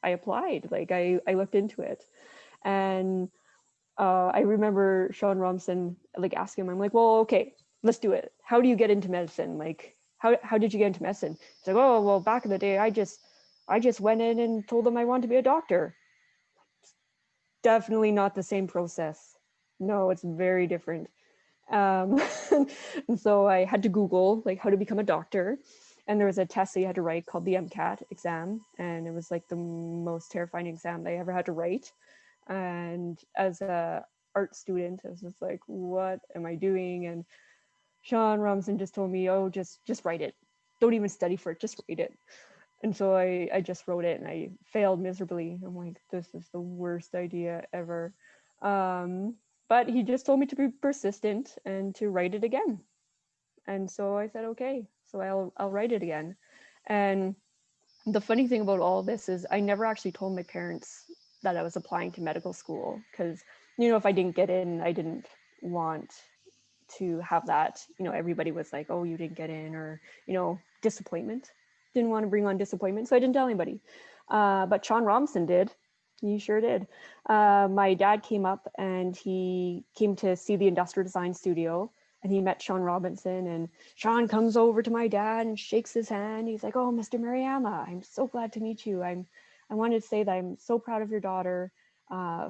applied, like I looked into it. And I remember Sean Robinson like asking him, I'm like, well, okay, let's do it. How do you get into medicine? Like, how did you get into medicine? He's like, oh, well, back in the day, I just went in and told them I wanted to be a doctor. Definitely not the same process. No, it's very different. And so I had to Google like how to become a doctor. And there was a test that you had to write called the M.A.D exam. And it was like the most terrifying exam that I ever had to write. And as a art student, I was just like, what am I doing? And Sean Robinson just told me, oh, just write it. Don't even study for it, just read it. And so I just wrote it, and I failed miserably. I'm like, this is the worst idea ever. But he just told me to be persistent and to write it again. And so I said, okay, so I'll write it again. And the funny thing about all this is I never actually told my parents that I was applying to medical school, because, if I didn't get in, I didn't want to have that, everybody was like, oh, you didn't get in, or, disappointment. Didn't want to bring on disappointment, so I didn't tell anybody. But Sean Robinson did. He sure did. My dad came up, and he came to see the industrial design studio, and he met Sean Robinson, and Sean comes over to my dad and shakes his hand. He's like, oh, Mr. Maruyama, I'm so glad to meet you. I wanted to say that I'm so proud of your daughter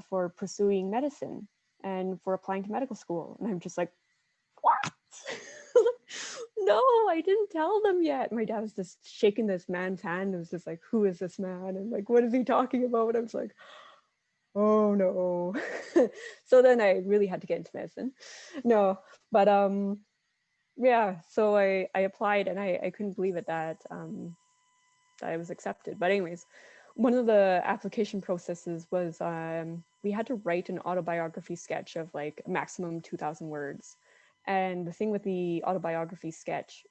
for pursuing medicine and for applying to medical school. And I'm just like, what? No, I didn't tell them yet. My dad was just shaking this man's hand. It was just like, who is this man? And like, what is he talking about? I was like, oh no. So then I really had to get into medicine. No, but yeah, so I applied, and I couldn't believe it that I was accepted. But anyways, one of the application processes was we had to write an autobiography sketch of like a maximum 2,000 words. And the thing with the autobiography sketch,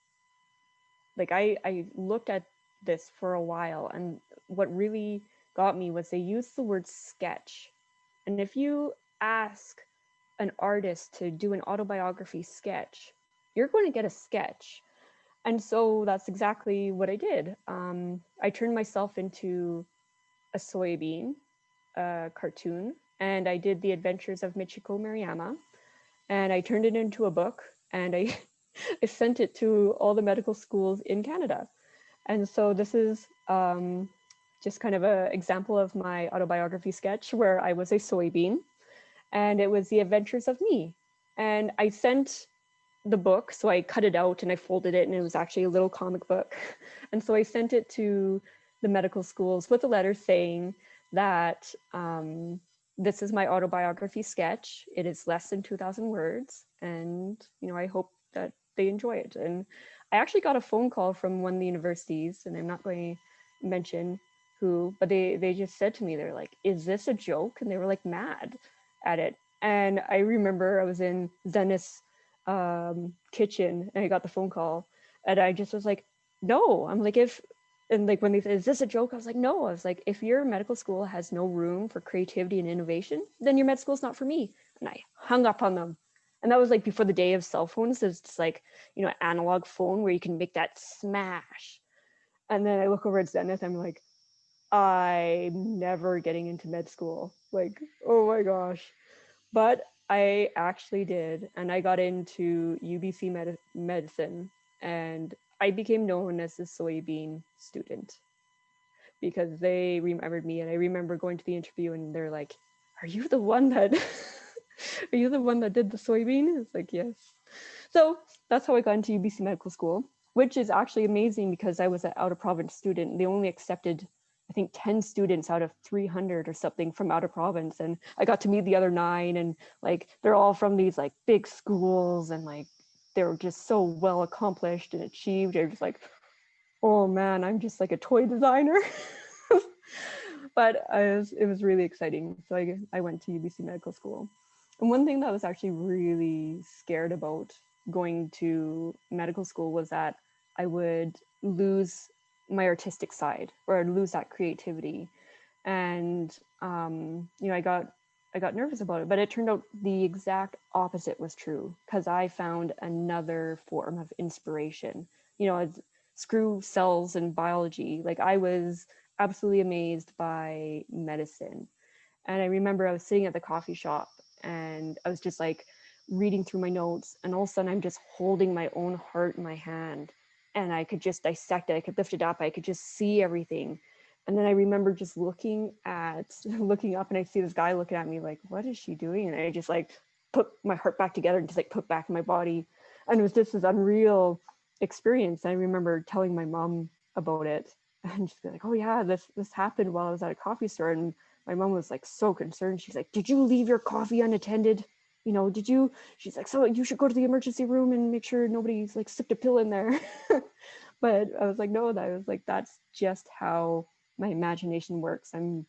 like I looked at this for a while, and what really got me was they used the word sketch. And if you ask an artist to do an autobiography sketch, you're going to get a sketch. And so that's exactly what I did. I turned myself into a soybean cartoon, and I did the adventures of Michiko Maruyama, and I turned it into a book, and I I sent it to all the medical schools in Canada. And so this is just kind of an example of my autobiography sketch where I was a soybean, and it was the adventures of me. And I sent the book, so I cut it out and I folded it, and it was actually a little comic book. And so I sent it to the medical schools with a letter saying that this is my autobiography sketch. It is less than 2,000 words, and I hope that they enjoy it. And I actually got a phone call from one of the universities, and I'm not going to mention who, but they just said to me, they're like, is this a joke? And they were like mad at it. And I remember I was in Zenith's kitchen and I got the phone call and I just was like, no, I'm like, and like when they said, is this a joke? I was like, no, I was like, if your medical school has no room for creativity and innovation, then your med school's not for me. And I hung up on them. And that was like before the day of cell phones. There's just like, analog phone where you can make that smash. And then I look over at Zenith, I'm like, I'm never getting into med school. Like, oh my gosh. But I actually did. And I got into UBC medicine and I became known as the soybean student because they remembered me. And I remember going to the interview and they're like, are you the one that, are you the one that did the soybean? It's like, yes. So that's how I got into UBC Medical School, which is actually amazing because I was an out of province student. They only accepted, I think, 10 students out of 300 or something from out of province. And I got to meet the other 9 and like, they're all from these like big schools and like, they were just so well accomplished and achieved. They're just like, oh man, I'm just like a toy designer. But it was really exciting. So I went to UBC Medical School. And one thing that I was actually really scared about going to medical school was that I would lose my artistic side or I'd lose that creativity. And, I got nervous about it, but it turned out the exact opposite was true because I found another form of inspiration, screw cells and biology. Like I was absolutely amazed by medicine. And I remember I was sitting at the coffee shop and I was just like reading through my notes and all of a sudden I'm just holding my own heart in my hand and I could just dissect it. I could lift it up. I could just see everything. And then I remember just looking up and I see this guy looking at me like, what is she doing? And I just like put my heart back together and just like put back in my body. And it was just this unreal experience. I remember telling my mom about it and she's like, oh yeah, this happened while I was at a coffee store. And my mom was like so concerned. She's like, did you leave your coffee unattended? Did you? She's like, so you should go to the emergency room and make sure nobody's like slipped a pill in there. But I was like, no, that's just how my imagination works. I'm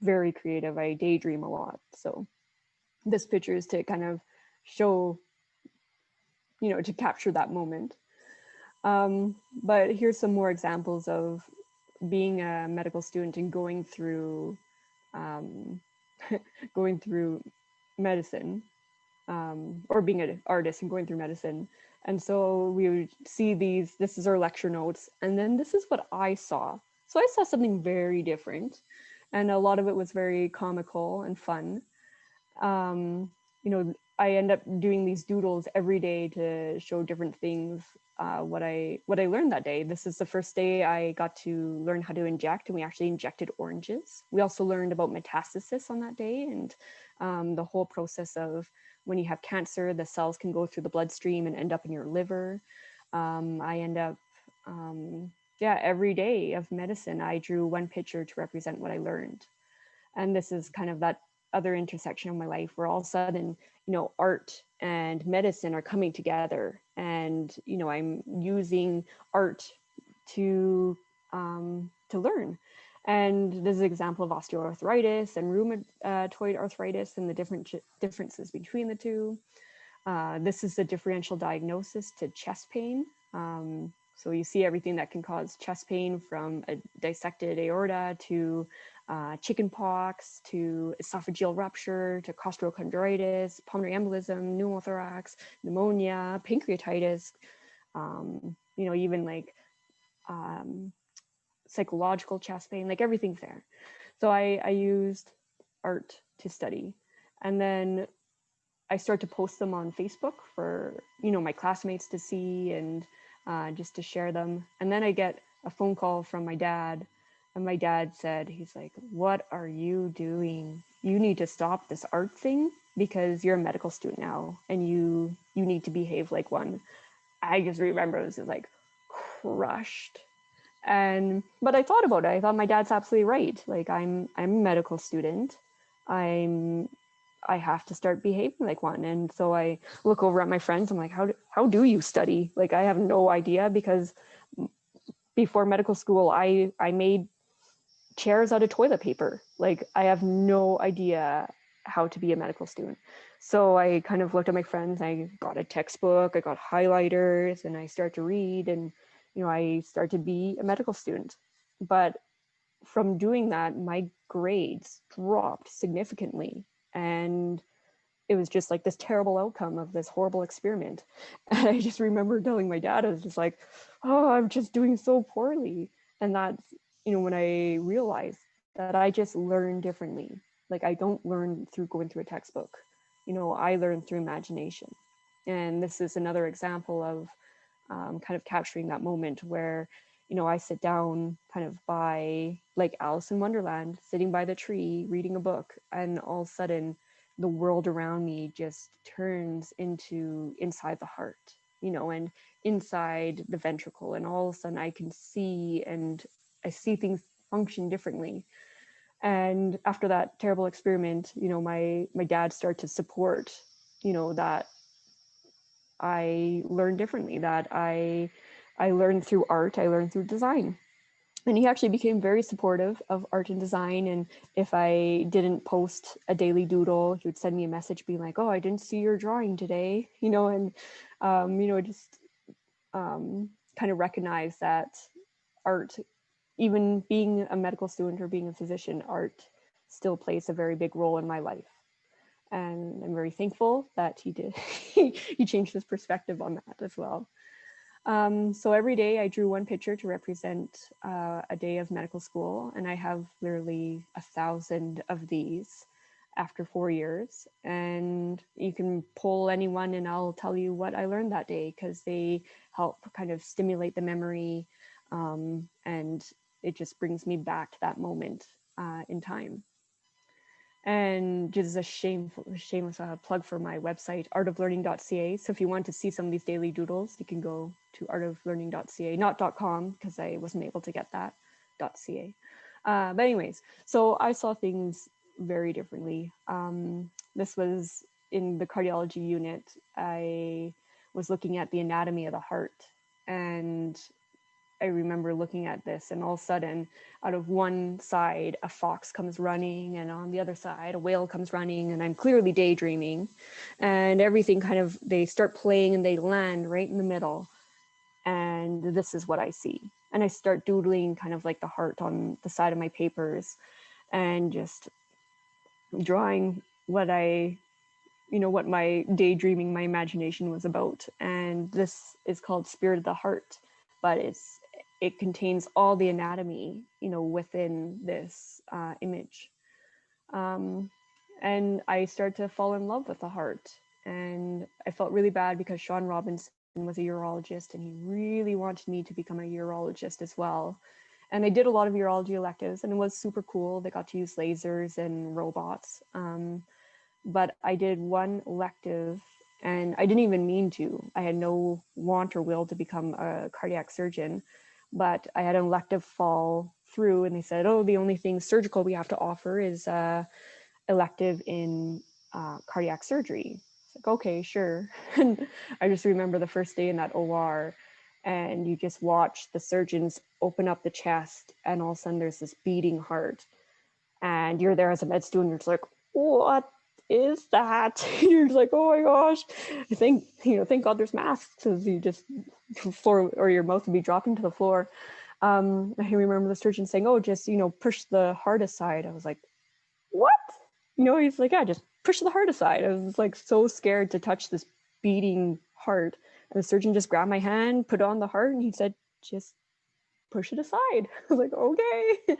very creative. I daydream a lot. So this picture is to kind of show, to capture that moment. But here's some more examples of being a medical student and going through medicine, or being an artist and going through medicine. And so we would see this is our lecture notes, and then this is what I saw. So I saw something very different, and a lot of it was very comical and fun. I end up doing these doodles every day to show different things, what I learned that day. This is the first day I got to learn how to inject, and we actually injected oranges. We also learned about metastasis on that day and the whole process of when you have cancer, the cells can go through the bloodstream and end up in your liver. I end up, every day of medicine, I drew one picture to represent what I learned. And this is kind of that other intersection of my life where all of a sudden, art and medicine are coming together. And, I'm using art to learn. And this is an example of osteoarthritis and rheumatoid arthritis and the differences between the two. This is the differential diagnosis to chest pain. So you see everything that can cause chest pain, from a dissected aorta to chicken pox to esophageal rupture to costochondritis, pulmonary embolism, pneumothorax, pneumonia, pancreatitis, even like psychological chest pain, like everything's there. So I used art to study. And then I start to post them on Facebook for, my classmates to see and just to share them. And then I get a phone call from my dad. And my dad said, he's like, what are you doing? You need to stop this art thing because you're a medical student now and you need to behave like one. I just remember it was just like crushed. But I thought about it. I thought my dad's absolutely right. Like I'm a medical student. I have to start behaving like one. And so I look over at my friends. I'm like, how do you study? Like, I have no idea, because before medical school, I made chairs out of toilet paper. Like, I have no idea how to be a medical student. So I kind of looked at my friends, I got a textbook, I got highlighters, and I started to read, and I started to be a medical student. But from doing that, my grades dropped significantly, and it was just like this terrible outcome of this horrible experiment. And I just remember telling my dad, I was just like, oh, I'm just doing so poorly. And that's, when I realized that I just learn differently. Like, I don't learn through going through a textbook. I learn through imagination. And this is another example of kind of capturing that moment where, I sit down kind of by, like Alice in Wonderland, sitting by the tree, reading a book, and all of a sudden the world around me just turns into inside the heart, and inside the ventricle. And all of a sudden I can see, and I see things function differently. And after that terrible experiment, my dad started to support, that I learned differently, that I learned through art, I learned through design. And he actually became very supportive of art and design. And if I didn't post a daily doodle, he would send me a message being like, oh, I didn't see your drawing today, and, just kind of recognize that art, even being a medical student or being a physician, art still plays a very big role in my life. And I'm very thankful that he did. He changed his perspective on that as well. So every day I drew one picture to represent a day of medical school, and I have literally 1,000 of these after 4 years. And you can poll anyone and I'll tell you what I learned that day, because they help kind of stimulate the memory, and it just brings me back to that moment in time. And just a shameless plug for my website, artoflearning.ca. So if you want to see some of these daily doodles, you can go to artoflearning.ca, not .com, because I wasn't able to get that, .ca. But anyways, so I saw things very differently. This was in the cardiology unit. I was looking at the anatomy of the heart, and I remember looking at this, and all of a sudden, out of one side, a fox comes running, and on the other side, a whale comes running, and I'm clearly daydreaming. And everything kind of, they start playing and they land right in the middle. And this is what I see. And I start doodling kind of like the heart on the side of my papers, and just drawing what what my daydreaming, my imagination was about. And this is called Spirit of the Heart, but it contains all the anatomy, within this image. And I started to fall in love with the heart. And I felt really bad because Sean Robinson was a urologist, and he really wanted me to become a urologist as well. And I did a lot of urology electives, and it was super cool. They got to use lasers and robots. But I did one elective, and I didn't even mean to. I had no want or will to become a cardiac surgeon, but I had an elective fall through, and they said, oh, the only thing surgical we have to offer is elective in cardiac surgery. It's like, okay, sure. And I just remember the first day in that OR, and you just watch the surgeons open up the chest, and all of a sudden there's this beating heart. And you're there as a med student, you're just like, what is that? You're just like, oh my gosh. Thank God there's masks, because you just floor, or your mouth would be dropping to the floor. I remember the surgeon saying, oh, just, push the heart aside. I was like, what? He's like, yeah, just push the heart aside. I was like so scared to touch this beating heart. And the surgeon just grabbed my hand, put it on the heart, and he said, just push it aside. I was like, okay.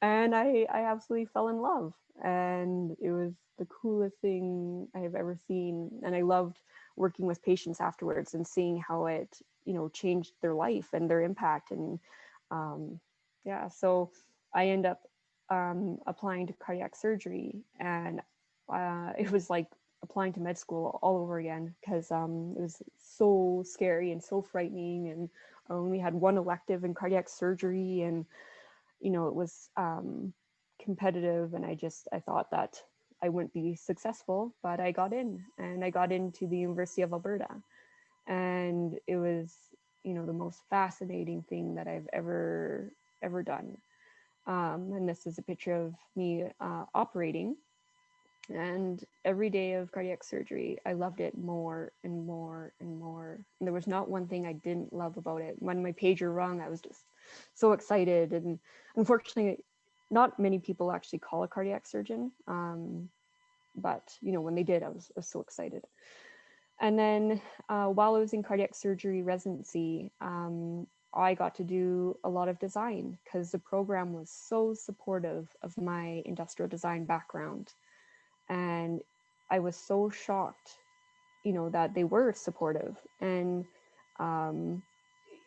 And I absolutely fell in love. And it was the coolest thing I have ever seen. And I loved working with patients afterwards and seeing how it, changed their life and their impact. And yeah, so I end up applying to cardiac surgery, and it was like applying to med school all over again, because it was so scary and so frightening, and I only had one elective in cardiac surgery, and it was competitive, and I thought that I wouldn't be successful, but I got in, and I got into the University of Alberta, and it was the most fascinating thing that I've ever done. And this is a picture of me operating. And every day of cardiac surgery, I loved it more and more and more. And there was not one thing I didn't love about it. When my pager rung, I was just so excited. And unfortunately, not many people actually call a cardiac surgeon. But when they did, I was so excited. And then while I was in cardiac surgery residency, I got to do a lot of design because the program was so supportive of my industrial design background. And I was so shocked, that they were supportive. And um,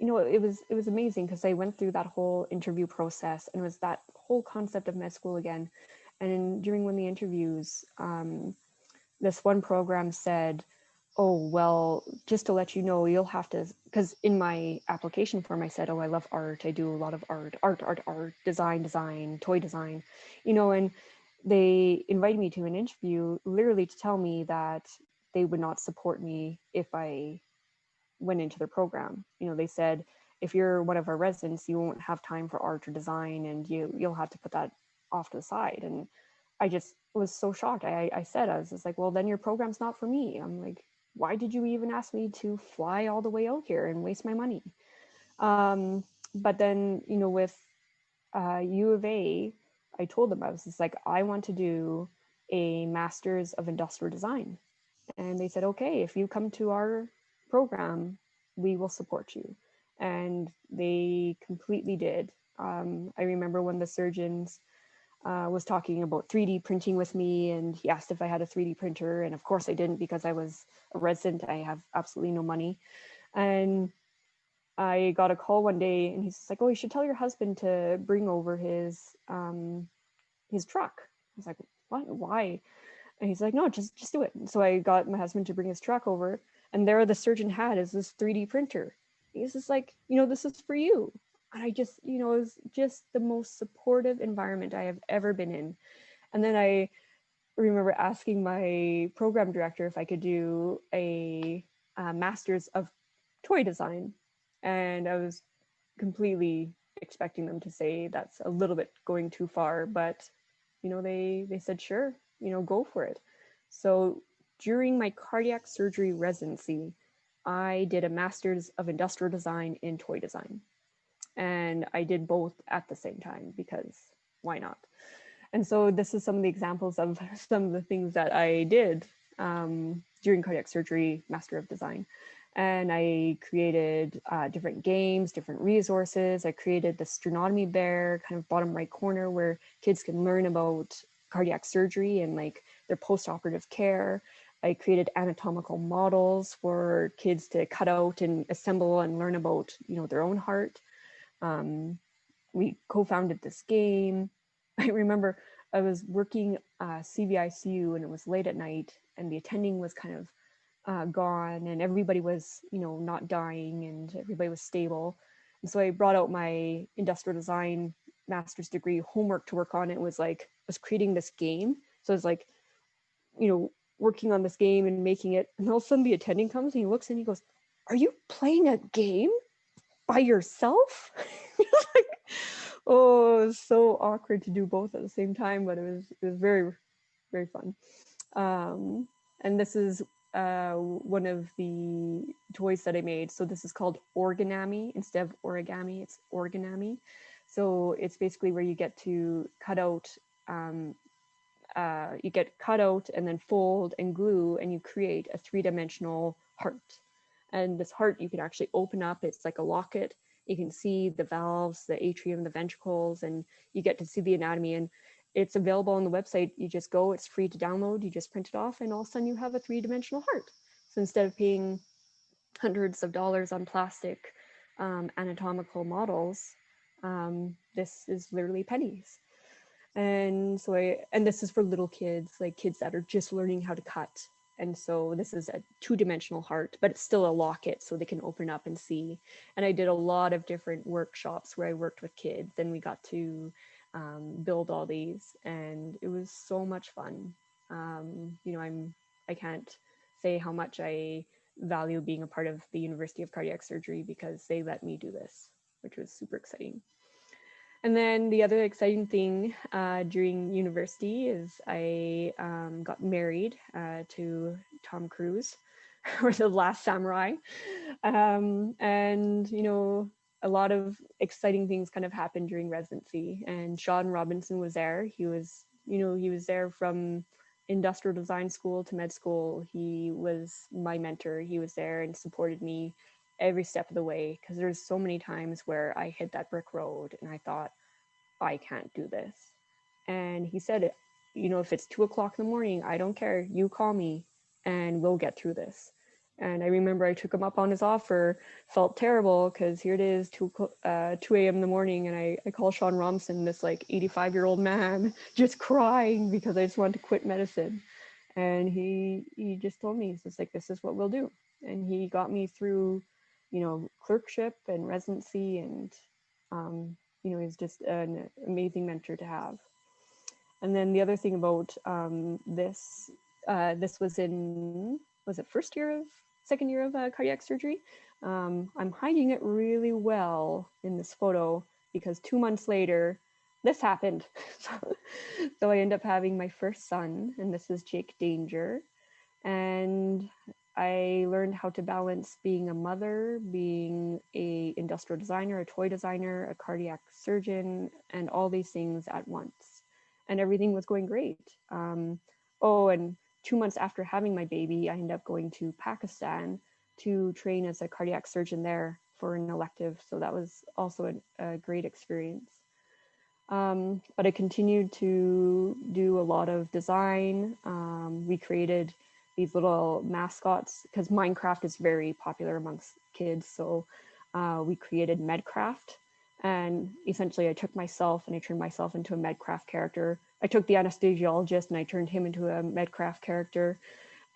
it was amazing because I went through that whole interview process, and it was that whole concept of med school again. And during one of the interviews, this one program said, oh, well, just to let you know, you'll have to, because in my application form, I said, oh, I love art. I do a lot of art, design, toy design, and they invited me to an interview literally to tell me that they would not support me if I went into their program. They said, if you're one of our residents, you won't have time for art or design, and you'll have to put that off to the side. And I just was so shocked. I was just like, well, then your program's not for me. I'm like, why did you even ask me to fly all the way out here and waste my money? But then, with U of A, I told them, I was just like, I want to do a master's of industrial design. And they said, okay, if you come to our program, we will support you. And they completely did. I remember when the surgeons was talking about 3D printing with me, and he asked if I had a 3D printer. And of course I didn't, because I was a resident. I have absolutely no money. And I got a call one day, and he's like, oh, you should tell your husband to bring over his truck. I was like, what? Why? And he's like, no, just do it. And so I got my husband to bring his truck over, and there the surgeon had is this 3D printer. He's just like, this is for you. And I just, it was just the most supportive environment I have ever been in. And then I remember asking my program director if I could do a master's of toy design. And I was completely expecting them to say that's a little bit going too far, but they said, sure, go for it. So during my cardiac surgery residency, I did a master's of industrial design in toy design. And I did both at the same time, because why not? And so this is some of the examples of some of the things that I did during cardiac surgery, Master of Design. And I created different games, different resources. I created the sternotomy bear, kind of bottom right corner, where kids can learn about cardiac surgery and like their post-operative care. I created anatomical models for kids to cut out and assemble and learn about, their own heart. We co-founded this game. I remember I was working CVICU, and it was late at night, and the attending was kind of gone, and everybody was, not dying, and everybody was stable. And so I brought out my industrial design master's degree homework to work on. It was like, I was creating this game. So I was like, working on this game and making it. And all of a sudden the attending comes and he looks and he goes, are you playing a game by yourself? Like, oh, it was so awkward to do both at the same time, but it was very, very fun. And this is one of the toys that I made. So this is called Organami. Instead of origami, it's Organami. So it's basically where you get to cut out, and then fold and glue, and you create a 3-dimensional heart. And this heart you can actually open up. It's like a locket. You can see the valves, the atrium, the ventricles, and you get to see the anatomy. And it's available on the website. You just go, it's free to download. You just print it off, and all of a sudden you have a 3-dimensional heart. So instead of paying hundreds of dollars on plastic anatomical models, this is literally pennies. And so and this is for little kids, like kids that are just learning how to cut. And so this is a 2-dimensional heart, but it's still a locket so they can open up and see. And I did a lot of different workshops where I worked with kids, and we got to build all these, and it was so much fun. I can't say how much I value being a part of the University of Cardiac Surgery, because they let me do this, which was super exciting. And then the other exciting thing during university is I got married to Tom Cruise, or the Last Samurai. And, you know, a lot of exciting things kind of happened during residency. And Sean Robinson was there. He was, you know, he was there from industrial design school to med school. He was my mentor. He was there and supported me every step of the way, because there's so many times where I hit that brick road and I thought, I can't do this. And he said, you know, if it's 2 o'clock in the morning, I don't care. You call me and we'll get through this. And I remember I took him up on his offer, felt terrible because here it is, 2 a.m. in the morning, and I call Sean Robinson, this like 85-year-old man, just crying because I just wanted to quit medicine. And he just told me, he's just like, this is what we'll do. And he got me through, you know, clerkship and residency, and you know, he's just an amazing mentor to have. And then the other thing about this was in, was it second year of cardiac surgery? I'm hiding it really well in this photo because 2 months later, this happened. So I end up having my first son, and this is Jake Danger. And I learned how to balance being a mother, being a industrial designer, a toy designer, a cardiac surgeon, and all these things at once. And everything was going great. Oh, and 2 months after having my baby, I ended up going to Pakistan to train as a cardiac surgeon there for an elective. So that was also a great experience. But I continued to do a lot of design. We created these little mascots because Minecraft is very popular amongst kids. So we created Medcraft. And essentially I took myself and I turned myself into a Medcraft character. I took the anesthesiologist and I turned him into a Medcraft character.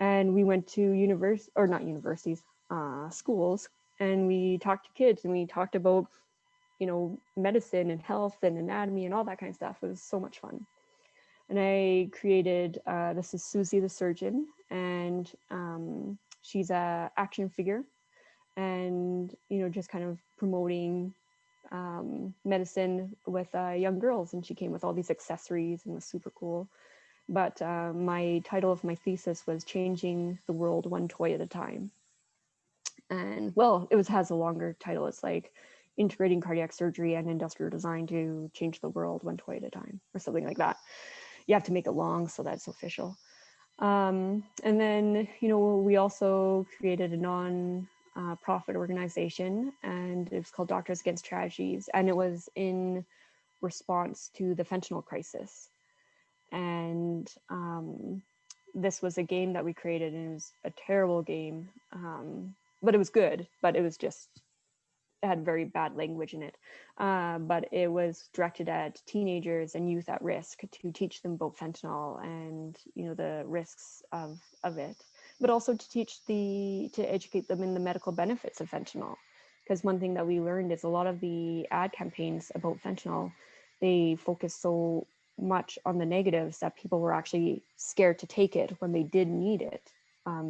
And we went to schools, and we talked to kids, and we talked about, you know, medicine and health and anatomy and all that kind of stuff. It was so much fun. And I created, this is Susie the surgeon, and she's a action figure, and, you know, just kind of promoting medicine with young girls. And she came with all these accessories and was super cool. But my title of my thesis was Changing the World One Toy at a Time. And well, has a longer title. It's like integrating cardiac surgery and industrial design to change the world one toy at a time, or something like that. You have to make it long so that's official. And then, you know, we also created a non-profit organization, and it was called Doctors Against Tragedies, and it was in response to the fentanyl crisis. And this was a game that we created, and it was a terrible game, but it was good, but it was just, it had very bad language in it. But it was directed at teenagers and youth at risk to teach them about fentanyl and, you know, the risks of it, but also to educate them in the medical benefits of fentanyl. Because one thing that we learned is a lot of the ad campaigns about fentanyl, they focus so much on the negatives that people were actually scared to take it when they did need it,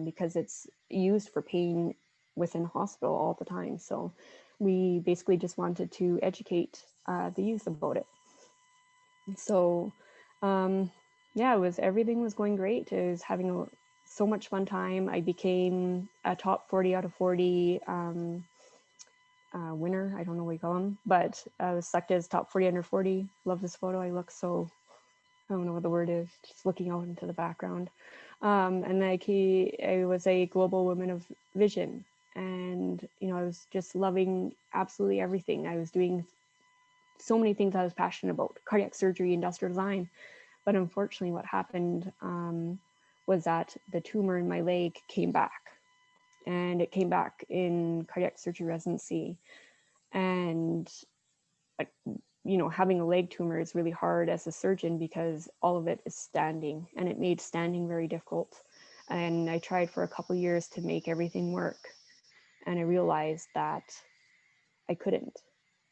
because it's used for pain within hospital all the time. So we basically just wanted to educate the youth about it. So yeah, everything was going great. I was having so much fun time. I became a top 40 out of 40 winner. I don't know what you call them, but I was selected as top 40 under 40. Love this photo. I look so, I don't know what the word is, just looking out into the background. And I was a global woman of vision. And, you know, I was just loving absolutely everything. I was doing so many things I was passionate about, cardiac surgery, industrial design. But unfortunately, what happened was that the tumor in my leg came back. And it came back in cardiac surgery residency. And, you know, having a leg tumor is really hard as a surgeon because all of it is standing, and it made standing very difficult. And I tried for a couple of years to make everything work. And I realized that I couldn't.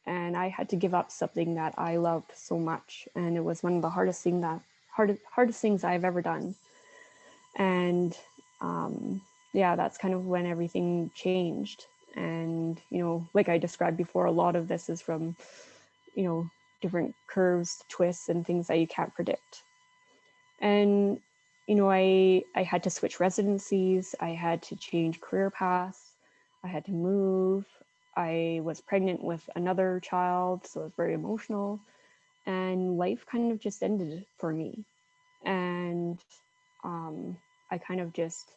And I had to give up something that I loved so much. And it was one of the hardest things I've ever done. And yeah, that's kind of when everything changed. And, you know, like I described before, a lot of this is from, you know, different curves, twists, and things that you can't predict. And, you know, I had to switch residencies. I had to change career paths. I had to move. I was pregnant with another child, so it was very emotional. And life kind of just ended for me. And I kind of just,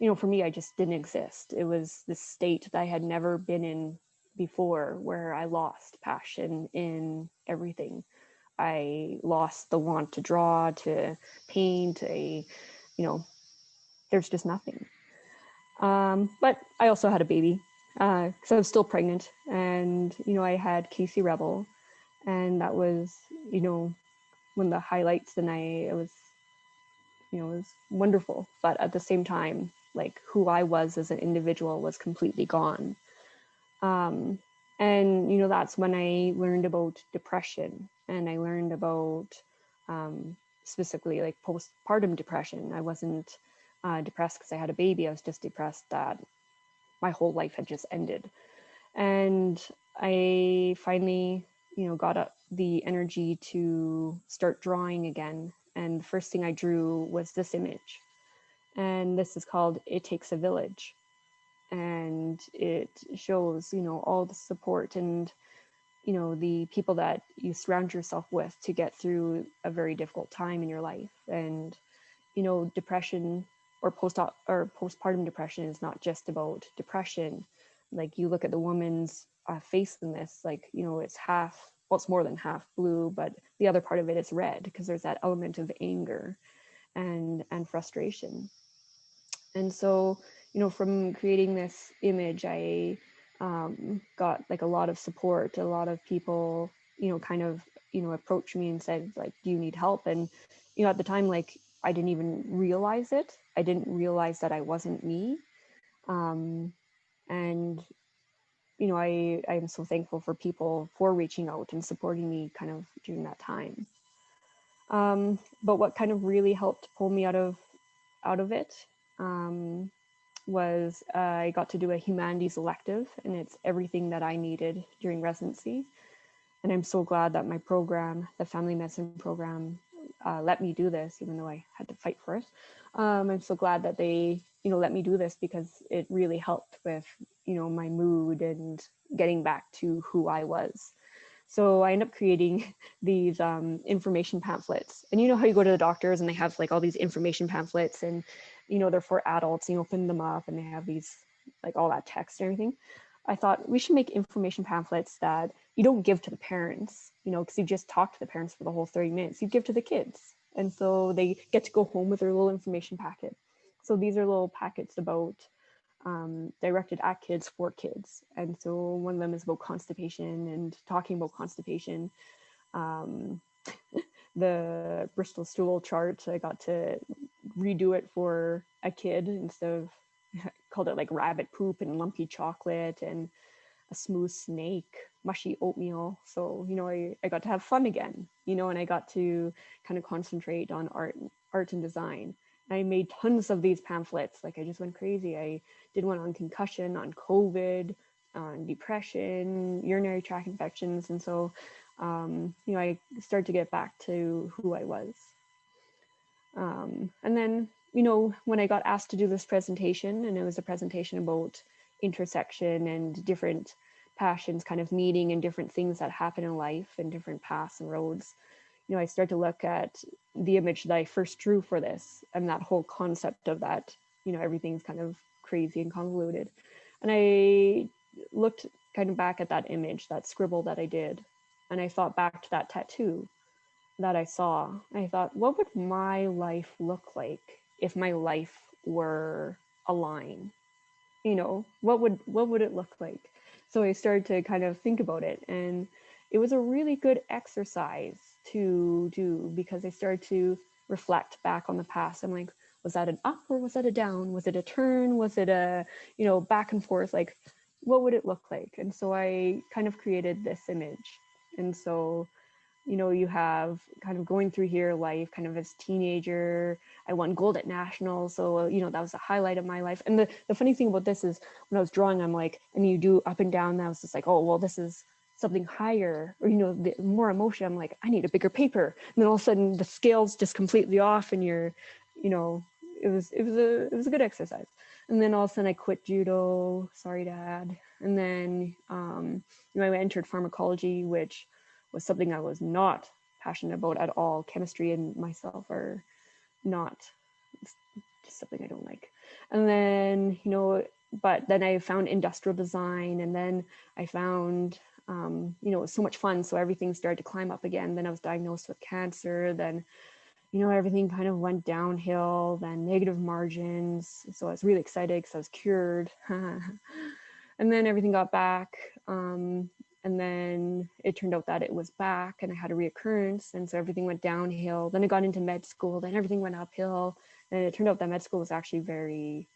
you know, for me, I just didn't exist. It was this state that I had never been in before, where I lost passion in everything. I lost the want to draw, to paint, you know, there's just nothing. But I also had a baby, because I was still pregnant, and, you know, I had Casey Rebel, and that was, you know, one of the highlights, and it was, you know, it was wonderful. But at the same time, like, who I was as an individual was completely gone. And, you know, that's when I learned about depression, and I learned about specifically like postpartum depression. I wasn't depressed because I had a baby. I was just depressed that my whole life had just ended. And I finally, you know, got up the energy to start drawing again. And the first thing I drew was this image. And this is called It Takes a Village. And it shows, you know, all the support and, you know, the people that you surround yourself with to get through a very difficult time in your life. And, you know, depression or postpartum depression is not just about depression. Like, you look at the woman's face in this, like, you know, it's half, well, it's more than half blue, but the other part of it is red, because there's that element of anger and frustration. And so, you know, from creating this image, I got like a lot of support. A lot of people, you know, kind of, you know, approached me and said, like, do you need help? And, you know, at the time, like, I didn't even realize it. I didn't realize that I wasn't me. And, you know, I'm so thankful for people for reaching out and supporting me kind of during that time. But what kind of really helped pull me out of it was I got to do a humanities elective, and it's everything that I needed during residency. And I'm so glad that my program, the family medicine program, let me do this, even though I had to fight for it. I'm so glad that they, you know, let me do this, because it really helped with, you know, my mood and getting back to who I was. So I ended up creating these information pamphlets. And you know how you go to the doctors and they have like all these information pamphlets, and, you know, they're for adults, you open them up and they have these, like, all that text and everything. I thought we should make information pamphlets that you don't give to the parents, you know, because you just talk to the parents for the whole 30 minutes. You give to the kids. And so they get to go home with their little information packet. So these are little packets about directed at kids for kids. And so one of them is about constipation and talking about constipation. The Bristol stool chart, I got to redo it for a kid instead of, called it like rabbit poop and lumpy chocolate and a smooth snake, mushy oatmeal. So, you know, I got to have fun again, you know, and I got to kind of concentrate on art and design. And I made tons of these pamphlets. Like, I just went crazy. I did one on concussion, on COVID, on depression, urinary tract infections. And so, you know, I started to get back to who I was. And then, you know, when I got asked to do this presentation, and it was a presentation about intersection and different passions kind of meeting and different things that happen in life and different paths and roads, you know, I started to look at the image that I first drew for this, and that whole concept of that, you know, everything's kind of crazy and convoluted. And I looked kind of back at that image, that scribble that I did, and I thought back to that tattoo that I saw. I thought, what would my life look like if my life were a line? You know, what would it look like? So I started to kind of think about it, and it was a really good exercise to do, because I started to reflect back on the past. I'm like, was that an up or was that a down? Was it a turn? Was it a, you know, back and forth? Like, what would it look like? And so I kind of created this image. And so, you know, you have kind of going through here life kind of as teenager. I won gold at nationals, so, you know, that was a highlight of my life. And the funny thing about this is, when I was drawing, I'm like, and you do up and down, I was just like, oh, well, this is something higher, or, the more emotion, I'm like, I need a bigger paper. And then all of a sudden the scale's just completely off, and you're, it was a good exercise. And then all of a sudden I quit judo, sorry dad. And then, I entered pharmacology, which was something I was not passionate about at all. Chemistry and myself are not, it's just something I don't like. And then, but then I found industrial design, and then I found, it was so much fun. So everything started to climb up again. Then I was diagnosed with cancer. Then, everything kind of went downhill, then negative margins. So I was really excited because I was cured. And then everything got back. And then it turned out that it was back, and I had a reoccurrence. And so everything went downhill. Then I got into med school, then everything went uphill. And it turned out that med school was actually very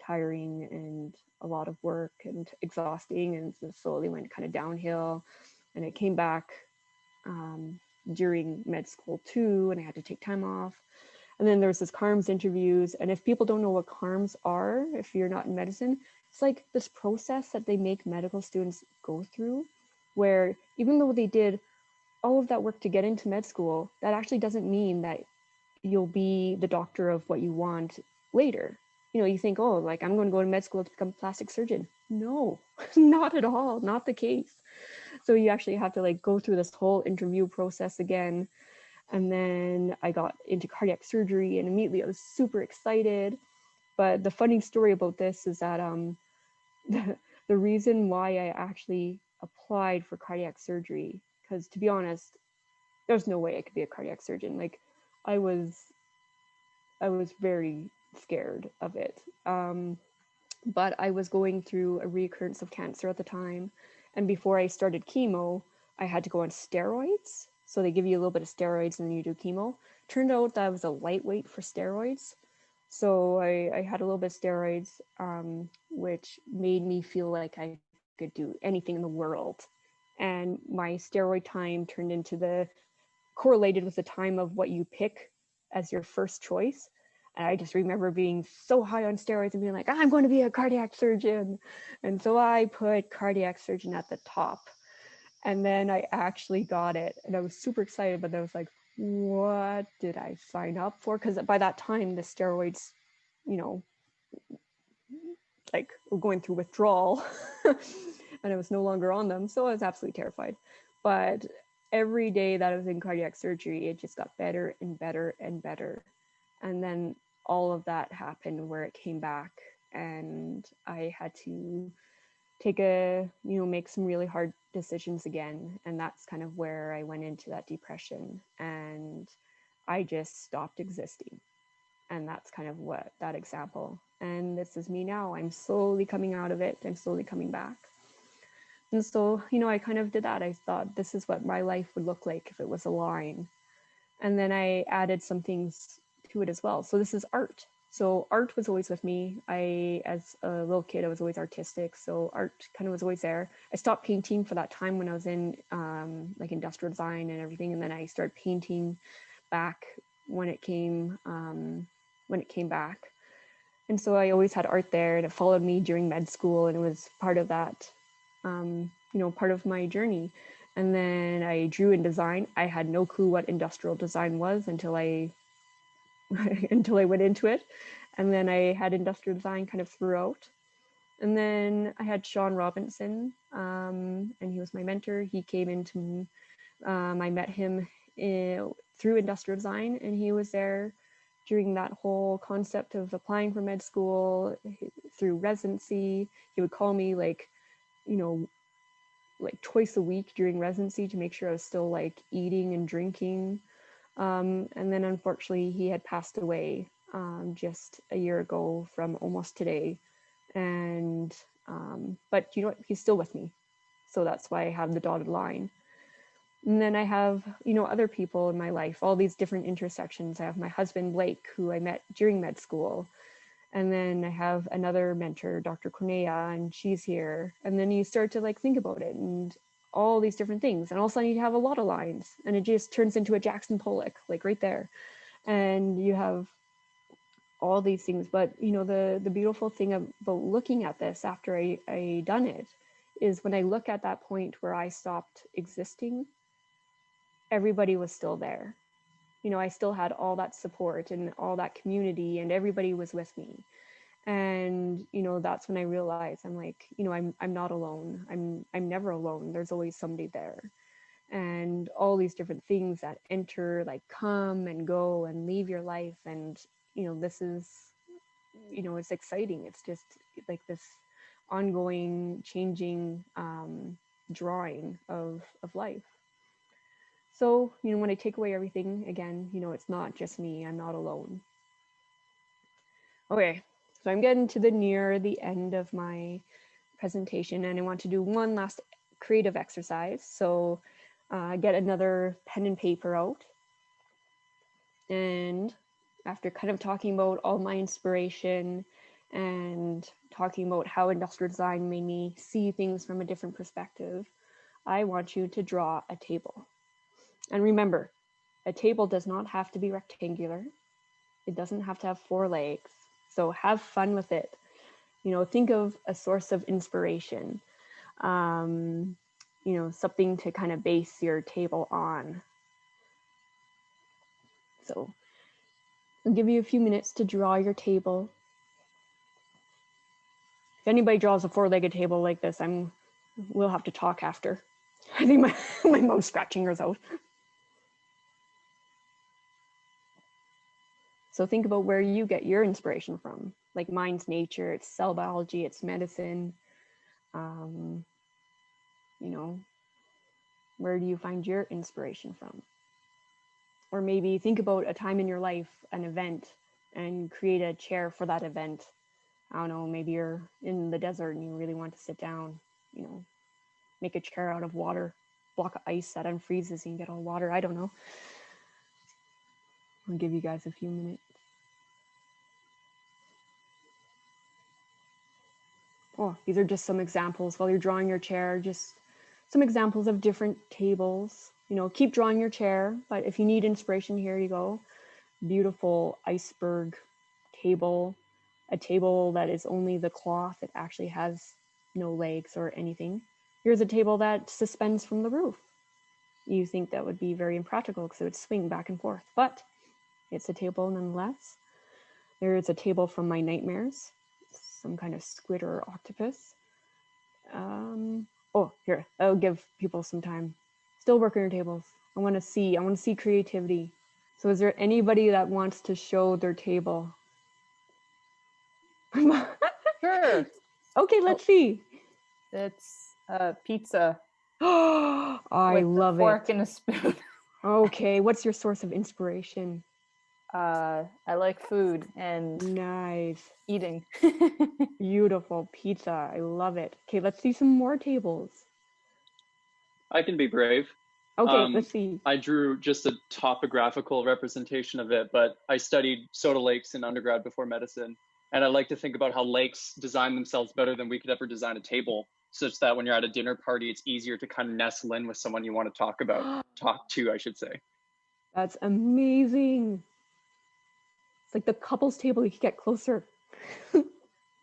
tiring and a lot of work and exhausting, and so slowly went kind of downhill. And it came back during med school too, and I had to take time off. And then there's this CARMS interviews. And if people don't know what CARMS are, if you're not in medicine, it's like this process that they make medical students go through, where even though they did all of that work to get into med school, that actually doesn't mean that you'll be the doctor of what you want later. You think, oh, like I'm going to go to med school to become a plastic surgeon. No, not at all, not the case. So you actually have to like go through this whole interview process again. And then I got into cardiac surgery, and immediately I was super excited. But the funny story about this is that the reason why I actually applied for cardiac surgery, because to be honest, there's no way I could be a cardiac surgeon. Like I was very scared of it. But I was going through a recurrence of cancer at the time. And before I started chemo, I had to go on steroids. So they give you a little bit of steroids and then you do chemo. Turned out that I was a lightweight for steroids. So I had a little bit of steroids, which made me feel like I could do anything in the world. And my steroid time turned into correlated with the time of what you pick as your first choice. And I just remember being so high on steroids and being like, I'm going to be a cardiac surgeon. And so I put cardiac surgeon at the top. And then I actually got it. And I was super excited, but I was like, what did I sign up for? Because by that time, the steroids, like were going through withdrawal and I was no longer on them. So I was absolutely terrified. But every day that I was in cardiac surgery, it just got better and better and better. And then all of that happened where it came back, and I had to make some really hard decisions again. And that's kind of where I went into that depression, and I just stopped existing. And that's kind of what that example. And this is me now. I'm slowly coming out of it. I'm slowly coming back. And so, I kind of did that. I thought this is what my life would look like if it was a line. And then I added some things to it as well. So this is art. So art was always with me. As a little kid, I was always artistic. So art kind of was always there. I stopped painting for that time when I was in like industrial design and everything. And then I started painting back when it came back. And so I always had art there, and it followed me during med school, and it was part of that, part of my journey. And then I drew in design. I had no clue what industrial design was until I went into it. And then I had industrial design kind of throughout. And then I had Sean Robinson, and he was my mentor. He came into, I met him through industrial design, and he was there during that whole concept of applying for med school, through residency. He would call me like twice a week during residency to make sure I was still like eating and drinking. And then unfortunately he had passed away just a year ago from almost today. And but he's still with me. So that's why I have the dotted line. And then I have, other people in my life, all these different intersections. I have my husband, Blake, who I met during med school. And then I have another mentor, Dr. Cornelia, and she's here. And then you start to think about it and all these different things. And all of a sudden you have a lot of lines, and it just turns into a Jackson Pollock, right there. And you have all these things. But, the beautiful thing about looking at this after I done it is when I look at that point where I stopped existing, everybody was still there. You know, I still had all that support and all that community, and everybody was with me. And, you know, that's when I realized I'm like, you know, I'm not alone. I'm never alone. There's always somebody there. And all these different things that enter, like come and go and leave your life. And, you know, this is, you know, it's exciting. It's just like this ongoing changing drawing of life. So, you know, when I take away everything again, you know, it's not just me. I'm not alone. Okay, so I'm getting to near the end of my presentation, and I want to do one last creative exercise. So get another pen and paper out. And after kind of talking about all my inspiration and talking about how industrial design made me see things from a different perspective, I want you to draw a table. And remember, a table does not have to be rectangular. It doesn't have to have 4 legs. So have fun with it. You know, think of a source of inspiration. You know, something to kind of base your table on. So I'll give you a few minutes to draw your table. If anybody draws a 4-legged table like this, we'll have to talk after. I think my mom's scratching hers out. So think about where you get your inspiration from. Like mine's nature, it's cell biology, it's medicine. You know, where do you find your inspiration from? Or maybe think about a time in your life, an event, and create a chair for that event. I don't know, maybe you're in the desert and you really want to sit down, you know, make a chair out of water, block of ice that unfreezes and you get all water. I don't know. I'll give you guys a few minutes. Oh, these are just some examples while you're drawing your chair, just some examples of different tables. You know, keep drawing your chair, but if you need inspiration, here you go. Beautiful iceberg table, a table that is only the cloth. It actually has no legs or anything. Here's a table that suspends from the roof. You think that would be very impractical because it would swing back and forth, but it's a table nonetheless. There is a table from my nightmares, some kind of squid or octopus. Oh, here, I'll give people some time. Still working your tables. I want to see creativity. So is there anybody that wants to show their table? Sure. Okay, let's see. It's pizza. I with love a fork it. and a spoon. Okay, what's your source of inspiration? I like food and Nice. eating. Beautiful pizza. I love it. Okay, let's see some more tables. I can be brave. Okay, let's see. I drew just a topographical representation of it, but I studied soda lakes in undergrad before medicine. And I like to think about how lakes design themselves better than we could ever design a table, such that when you're at a dinner party, it's easier to kind of nestle in with someone you want to talk to, I should say. That's amazing. It's like the couples table, you can get closer.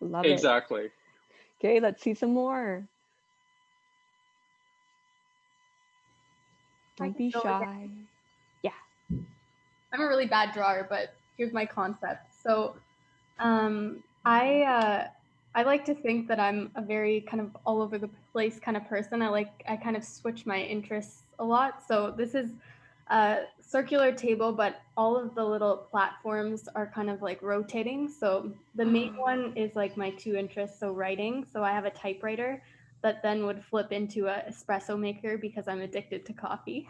Love it. Exactly. Okay, let's see some more. Don't be shy. Yeah. I'm a really bad drawer, but here's my concept. So I like to think that I'm a very kind of all over the place kind of person. I kind of switch my interests a lot. So this is a circular table, but all of the little platforms are kind of like rotating. So the main one is like my 2 interests, so writing. So I have a typewriter that then would flip into an espresso maker because I'm addicted to coffee.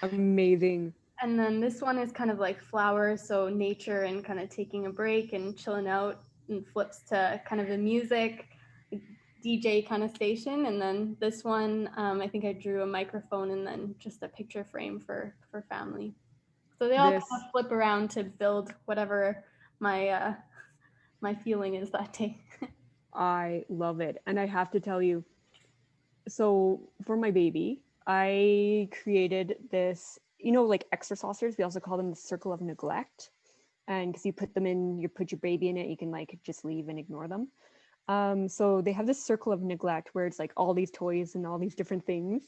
Amazing. And then this one is kind of like flowers, so nature and kind of taking a break and chilling out, and flips to kind of the music, DJ kind of station. And then this one, I think I drew a microphone and then just a picture frame for family. So they all kind of flip around to build whatever my my feeling is that day. I love it. And I have to tell you, so for my baby, I created this, you know, like extra saucers. We also call them the circle of neglect. And because you put them in, you put your baby in it, you can like just leave and ignore them. So they have this circle of neglect where it's like all these toys and all these different things.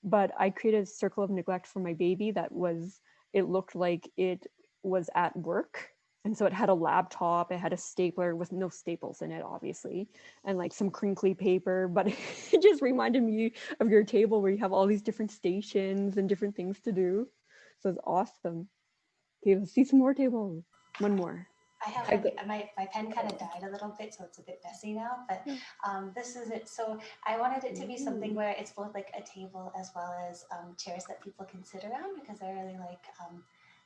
But I created a circle of neglect for my baby that was, it looked like it was at work. And so it had a laptop, it had a stapler with no staples in it, obviously, and like some crinkly paper. But it just reminded me of your table where you have all these different stations and different things to do. So it's awesome. Okay, let's see some more tables. One more. I have my pen kind of died a little bit, so it's a bit messy now, but this is it. So I wanted it to be something where it's both like a table as well as chairs that people can sit around, because I really like,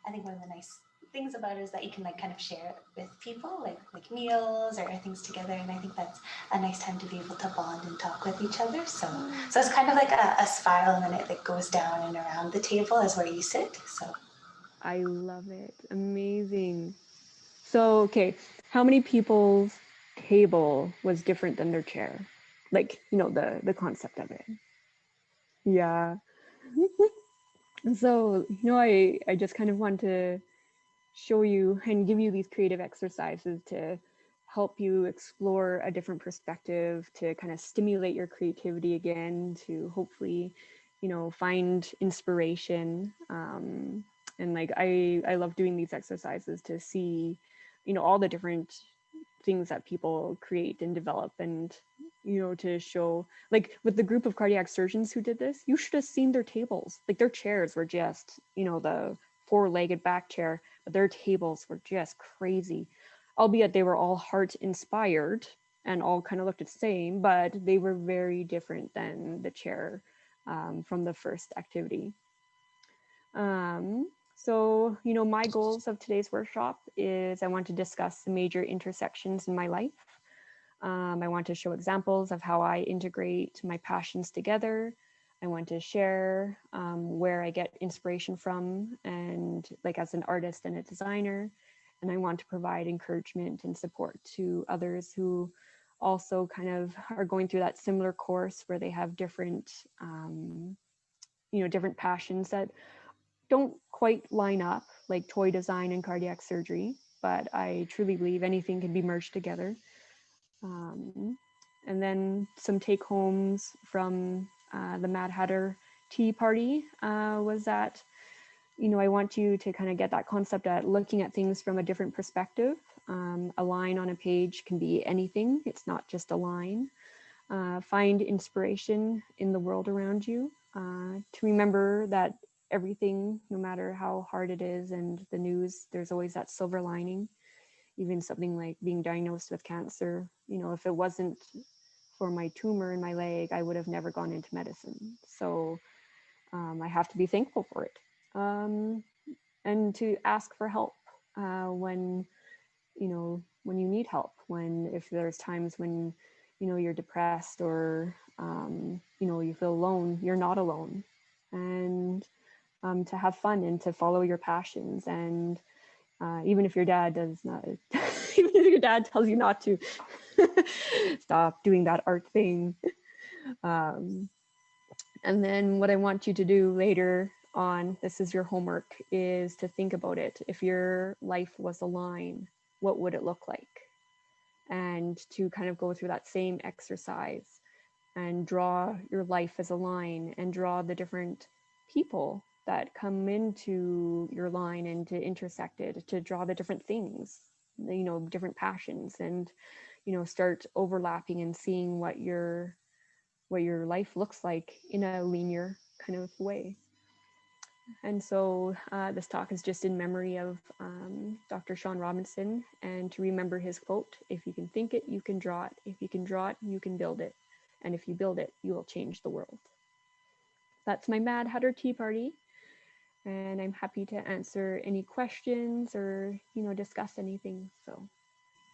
I think one of the nice things about it is that you can like kind of share it with people, like meals or things together, and I think that's a nice time to be able to bond and talk with each other. So it's kind of like a spiral, and then it like goes down and around the table as where you sit. So I love it. Amazing. So, okay, how many people's table was different than their chair? Like, you know, the concept of it. Yeah. So, you know, I just kind of want to show you and give you these creative exercises to help you explore a different perspective, to kind of stimulate your creativity again, to hopefully, you know, find inspiration. And like, I love doing these exercises to see, you know, all the different things that people create and develop, and you know, to show, like with the group of cardiac surgeons who did this, you should have seen their tables. Like their chairs were just, you know, the four-legged back chair, but their tables were just crazy, albeit they were all heart inspired and all kind of looked the same, but they were very different than the chair from the first activity. So, you know, my goals of today's workshop is I want to discuss the major intersections in my life. I want to show examples of how I integrate my passions together. I want to share where I get inspiration from, and like as an artist and a designer. And I want to provide encouragement and support to others who also kind of are going through that similar course where they have different, you know, different passions that don't quite line up, like toy design and cardiac surgery, but I truly believe anything can be merged together. And then some take homes from the Mad Hatter Tea Party was that, you know, I want you to kind of get that concept at looking at things from a different perspective. A line on a page can be anything, it's not just a line. Find inspiration in the world around you, to remember that everything, no matter how hard it is and the news, there's always that silver lining. Even something like being diagnosed with cancer, you know, if it wasn't for my tumor in my leg, I would have never gone into medicine. So I have to be thankful for it. And to ask for help when, you know, when you need help, when, if there's times when, you know, you're depressed or, you know, you feel alone, you're not alone. And to have fun and to follow your passions. And even if your dad does not, even if your dad tells you not to, stop doing that art thing. And then what I want you to do later on, this is your homework, is to think about it. If your life was a line, what would it look like? And to kind of go through that same exercise and draw your life as a line and draw the different people that come into your line and to intersect it, to draw the different things, you know, different passions, and, you know, start overlapping and seeing what your life looks like in a linear kind of way. And so this talk is just in memory of Dr. Sean Robinson, and to remember his quote, if you can think it, you can draw it. If you can draw it, you can build it. And if you build it, you will change the world. That's my Mad Hatter Tea Party. And I'm happy to answer any questions or, you know, discuss anything. So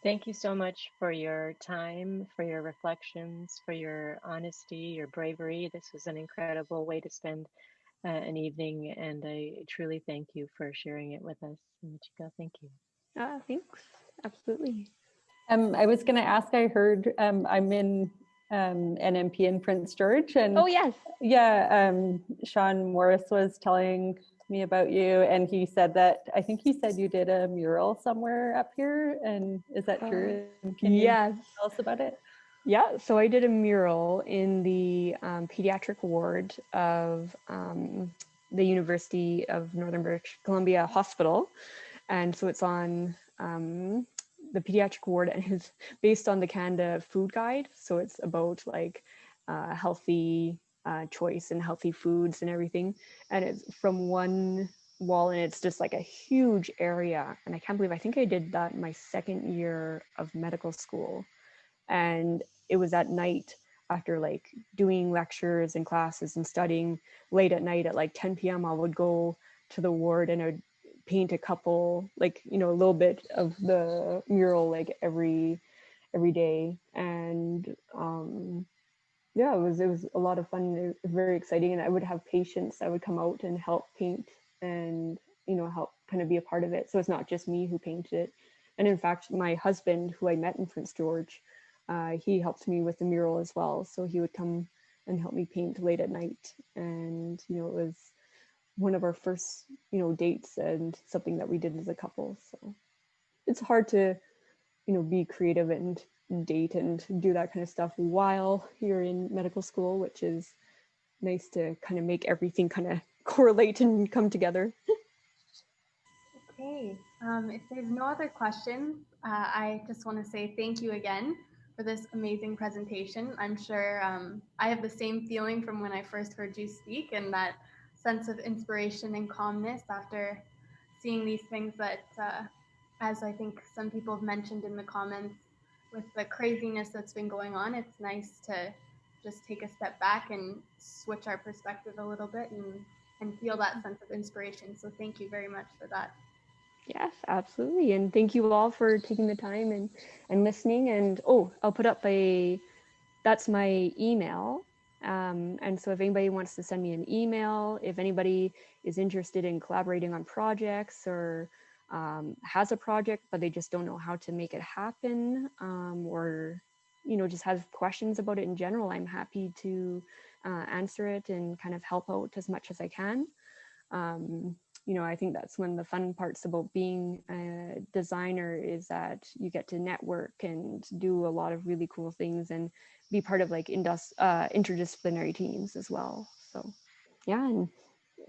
thank you so much for your time, for your reflections, for your honesty, your bravery. This was an incredible way to spend an evening, and I truly thank you for sharing it with us. Michiko, thank you. thanks. Absolutely. I was going to ask, I heard I'm in NMP in Prince George, and Oh, yes. yeah, Sean Morris was telling me about you, and he said that, I think he said you did a mural somewhere up here, and is that true? Can you Yes. tell us about it? Yeah, so I did a mural in the pediatric ward of the University of Northern British Columbia Hospital. And so it's on the pediatric ward, and it's based on the Canada Food Guide. So it's about like healthy choice and healthy foods and everything. And it's from one wall, and it's just like a huge area. And I can't believe, I think I did that in my second year of medical school. And it was at night after like doing lectures and classes and studying late at night at like 10 p.m. I would go to the ward and I would paint a couple, like, you know, a little bit of the mural like every day. And yeah, it was a lot of fun. It was very exciting, and I would have patients that would come out and help paint and, you know, help kind of be a part of it. So it's not just me who painted it. And in fact, my husband, who I met in Prince George, he helped me with the mural as well. So he would come and help me paint late at night. And, you know, it was one of our first, you know, dates and something that we did as a couple. So it's hard to, you know, be creative and date and do that kind of stuff while you're in medical school, which is nice to kind of make everything kind of correlate and come together. Okay, if there's no other questions, I just want to say thank you again for this amazing presentation. I'm sure I have the same feeling from when I first heard you speak, and that sense of inspiration and calmness after seeing these things that, as I think some people have mentioned in the comments, with the craziness that's been going on, it's nice to just take a step back and switch our perspective a little bit and feel that sense of inspiration. So thank you very much for that. Yes, absolutely. And thank you all for taking the time and listening. And oh, I'll put up that's my email. And so if anybody wants to send me an email, if anybody is interested in collaborating on projects or has a project, but they just don't know how to make it happen, or, you know, just has questions about it in general, I'm happy to answer it and kind of help out as much as I can. You know, I think that's one of the fun parts about being a designer, is that you get to network and do a lot of really cool things and be part of like interdisciplinary teams as well. So yeah,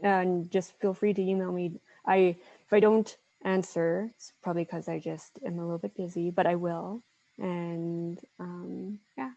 and just feel free to email me. If I don't answer, it's probably because I just am a little bit busy, but I will. And yeah,